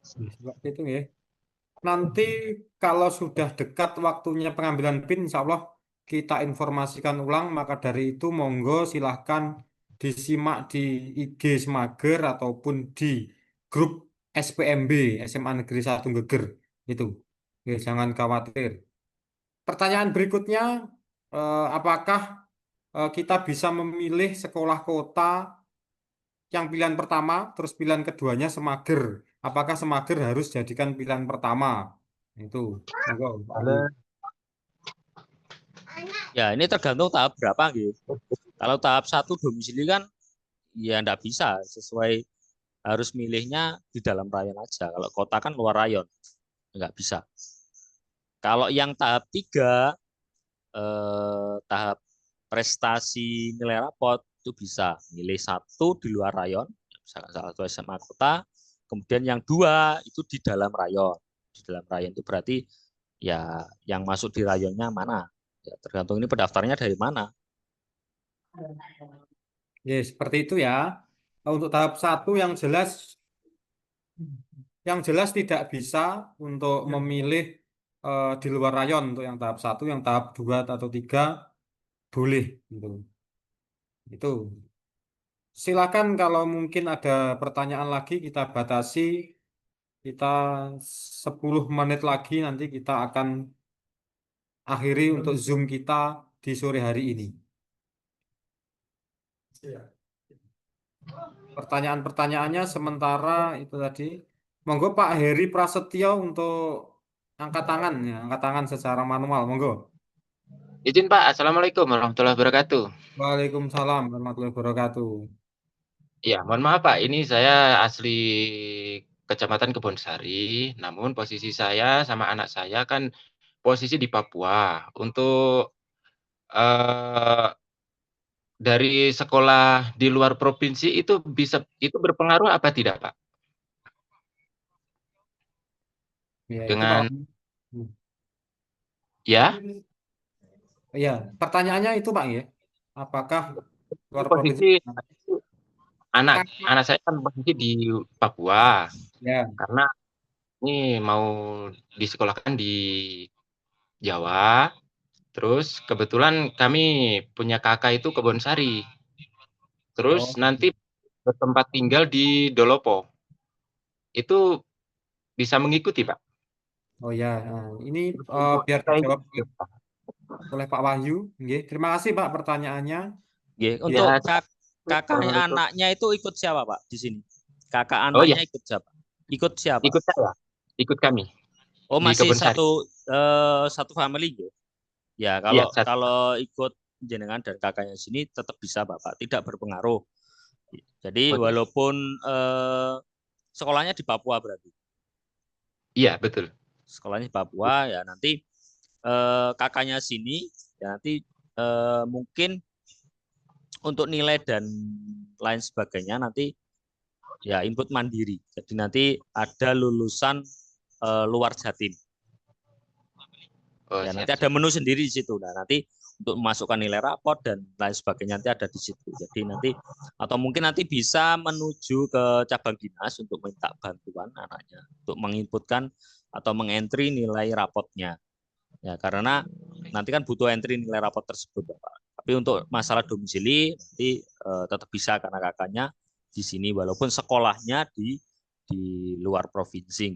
Seperti itu ya. Nanti kalau sudah dekat waktunya pengambilan PIN, insya Allah kita informasikan ulang. Maka dari itu monggo silahkan disimak di IG Semager ataupun di grup SPMB SMA Negeri 1 Geger itu. Ya, jangan khawatir. Pertanyaan berikutnya, apakah kita bisa memilih sekolah kota yang pilihan pertama, terus pilihan keduanya Semager? Apakah Semager harus jadikan pilihan pertama? Itu, monggo, Pak Wahyu. Ya, ini tergantung tahap berapa gitu. Kalau tahap 1 domisili kan ya enggak bisa sesuai, harus milihnya di dalam rayon aja. Kalau kota kan luar rayon, enggak bisa. Kalau yang tahap 3 tahap prestasi nilai rapot itu bisa milih 1 di luar rayon, misalkan salah satu SMA kota, kemudian yang 2 itu di dalam rayon. Di dalam rayon itu berarti ya yang masuk di rayonnya mana. Ya, tergantung ini pendaftarnya dari mana. Ya, seperti itu ya. Untuk tahap 1 yang jelas tidak bisa untuk memilih di luar rayon untuk yang tahap 1, yang tahap 2 atau 3 boleh gitu. Itu. Silakan kalau mungkin ada pertanyaan lagi kita batasi. Kita 10 menit lagi nanti kita akan akhiri untuk Zoom kita di sore hari ini. Pertanyaan-pertanyaannya sementara itu tadi. Monggo Pak Heri Prasetyo untuk angkat tangan ya, angkat tangan secara manual. Monggo. Izin Pak, Assalamualaikum warahmatullahi wabarakatuh. Waalaikumsalam warahmatullahi wabarakatuh. Ya, mohon maaf Pak, ini saya asli Kecamatan Kebonsari, namun posisi saya sama anak saya kan posisi di Papua. Untuk dari sekolah di luar provinsi itu berpengaruh apa tidak Pak? Ya, Dengan itu Pak. ya? Iya, pertanyaannya itu Pak ya. Apakah luar Posisi provinsi? anak saya kan posisi di Papua. Ya. Karena ini mau disekolahkan di Jawa. Terus kebetulan kami punya kakak itu Kebonsari. Terus nanti bertempat tinggal di Dolopo. Itu bisa mengikuti, Pak? Oh ya, ini biar dijawab oleh Pak Wahyu. Terima kasih Pak pertanyaannya. Untuk kakak anaknya itu ikut siapa Pak di sini? Kakak Oh iya, anaknya ikut siapa? Ikut siapa? ikut saya, ikut kami Oh, di masih Kebun Sari. satu family gitu. Ya, Iya, kalau ikut jenengan dan kakaknya sini tetap bisa Bapak, tidak berpengaruh. Jadi Oke. walaupun sekolahnya di Papua berarti. Iya, betul. Sekolahnya di Papua ya nanti kakaknya sini ya nanti mungkin untuk nilai dan lain sebagainya nanti ya input mandiri. Jadi nanti ada lulusan luar Jatim. Oh, Ya, siap, nanti ada menu sendiri di situ. Nah, nanti untuk memasukkan nilai raport dan lain sebagainya nanti ada di situ. Jadi nanti atau mungkin nanti bisa menuju ke cabang dinas untuk minta bantuan anaknya untuk menginputkan atau mengentry nilai rapotnya. Ya, karena nanti kan butuh entry nilai raport tersebut, Bapak. Tapi untuk masalah domisili nanti tetap bisa karena kakaknya di sini walaupun sekolahnya di luar provinsi.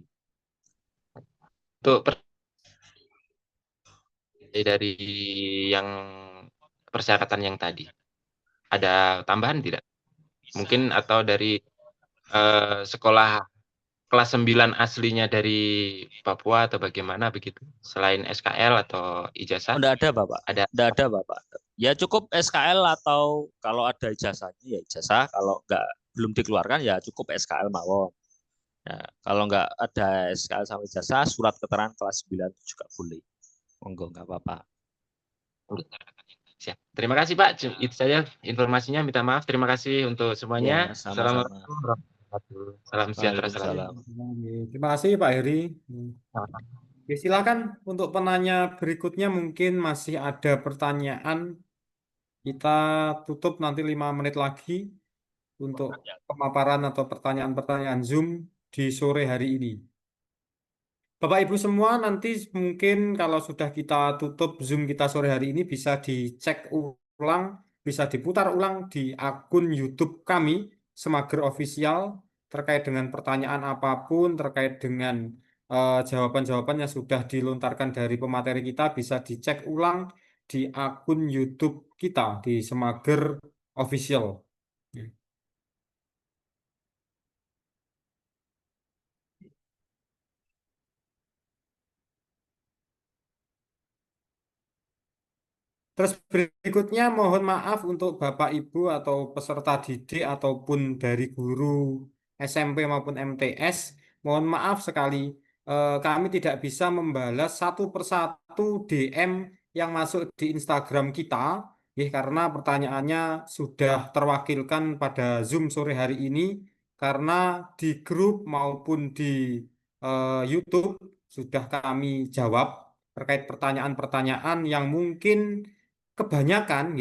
Untuk dari yang persyaratan yang tadi, ada tambahan tidak? Mungkin atau dari sekolah kelas 9 aslinya dari Papua atau bagaimana begitu? Selain SKL atau ijazah? Enggak ada, Bapak. Ada. Enggak ada, Bapak. Ya cukup SKL atau kalau ada ijazahnya ya ijazah, kalau belum dikeluarkan ya cukup SKL mawon. Ya, kalau enggak ada SKL sama ijazah, surat keterangan kelas 9 juga boleh. Monggo, enggak apa-apa. Siap. Terima kasih Pak. Itu saja informasinya. Minta maaf. Terima kasih untuk semuanya. Ya, sama-sama. Assalamualaikum warahmatullahi wabarakatuh. Salam sejahtera selalu. Waalaikumsalam. Terima kasih Pak Heri. Oke, silakan untuk penanya berikutnya mungkin masih ada pertanyaan. Kita tutup nanti 5 menit lagi untuk pemaparan atau pertanyaan-pertanyaan Zoom di sore hari ini. Bapak Ibu semua nanti mungkin kalau sudah kita tutup Zoom kita sore hari ini bisa dicek ulang, bisa diputar ulang di akun YouTube kami, Semager Official, terkait dengan pertanyaan apapun, terkait dengan jawaban-jawaban yang sudah dilontarkan dari pemateri kita bisa dicek ulang di akun YouTube kita di Semager Official. Terus berikutnya mohon maaf untuk Bapak Ibu atau peserta didik ataupun dari guru SMP maupun MTS. Mohon maaf sekali kami tidak bisa membalas satu persatu DM yang masuk di Instagram kita karena pertanyaannya sudah terwakilkan pada Zoom sore hari ini karena di grup maupun di YouTube sudah kami jawab terkait pertanyaan-pertanyaan yang mungkin kebanyakan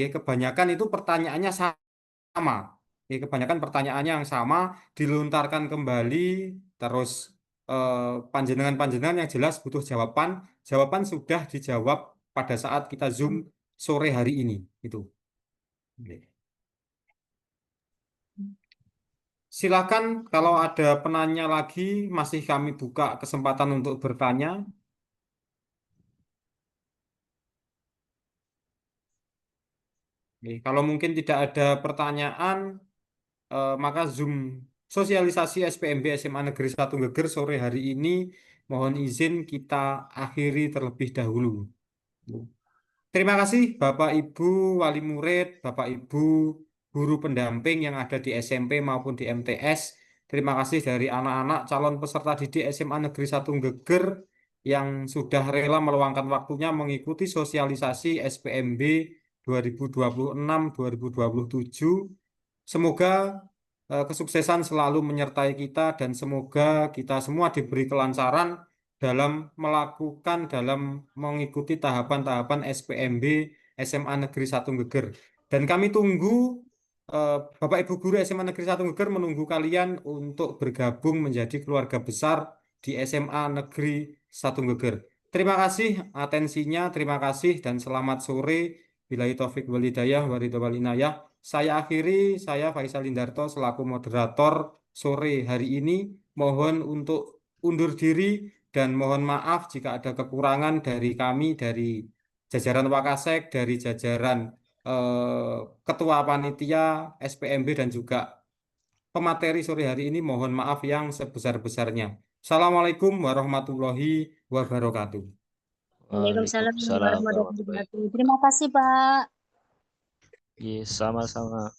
itu pertanyaannya sama. Kebanyakan pertanyaannya yang sama dilontarkan kembali terus panjenengan-panjenengan yang jelas butuh jawaban. Jawaban sudah dijawab pada saat kita Zoom sore hari ini itu. Silakan kalau ada penanya lagi masih kami buka kesempatan untuk bertanya. Kalau mungkin tidak ada pertanyaan, maka Zoom sosialisasi SPMB SMA Negeri 1 Geger sore hari ini mohon izin kita akhiri terlebih dahulu. Terima kasih Bapak Ibu wali murid, Bapak Ibu guru pendamping yang ada di SMP maupun di MTS. Terima kasih dari anak-anak calon peserta didik SMA Negeri 1 Geger yang sudah rela meluangkan waktunya mengikuti sosialisasi SPMB 2026-2027. Semoga kesuksesan selalu menyertai kita dan semoga kita semua diberi kelancaran dalam mengikuti tahapan-tahapan SPMB SMA Negeri 1 Geger. Dan kami tunggu Bapak Ibu guru SMA Negeri 1 Geger menunggu kalian untuk bergabung menjadi keluarga besar di SMA Negeri 1 Geger. Terima kasih atensinya, terima kasih dan selamat sore. Billahi taufik wal hidayah wa ridho wal inayah. Saya akhiri, saya Faisal Indarto selaku moderator sore hari ini. Mohon untuk undur diri dan mohon maaf jika ada kekurangan dari kami, dari jajaran Wakasek, dari jajaran Ketua Panitia, SPMB, dan juga pemateri sore hari ini. Mohon maaf yang sebesar-besarnya. Assalamualaikum warahmatullahi wabarakatuh. Waalaikumsalam Waalaikumsalam warahmatullahi warahmatullahi wabarakatuh. Terima kasih, Pak. wabarakatuh. Sama-sama.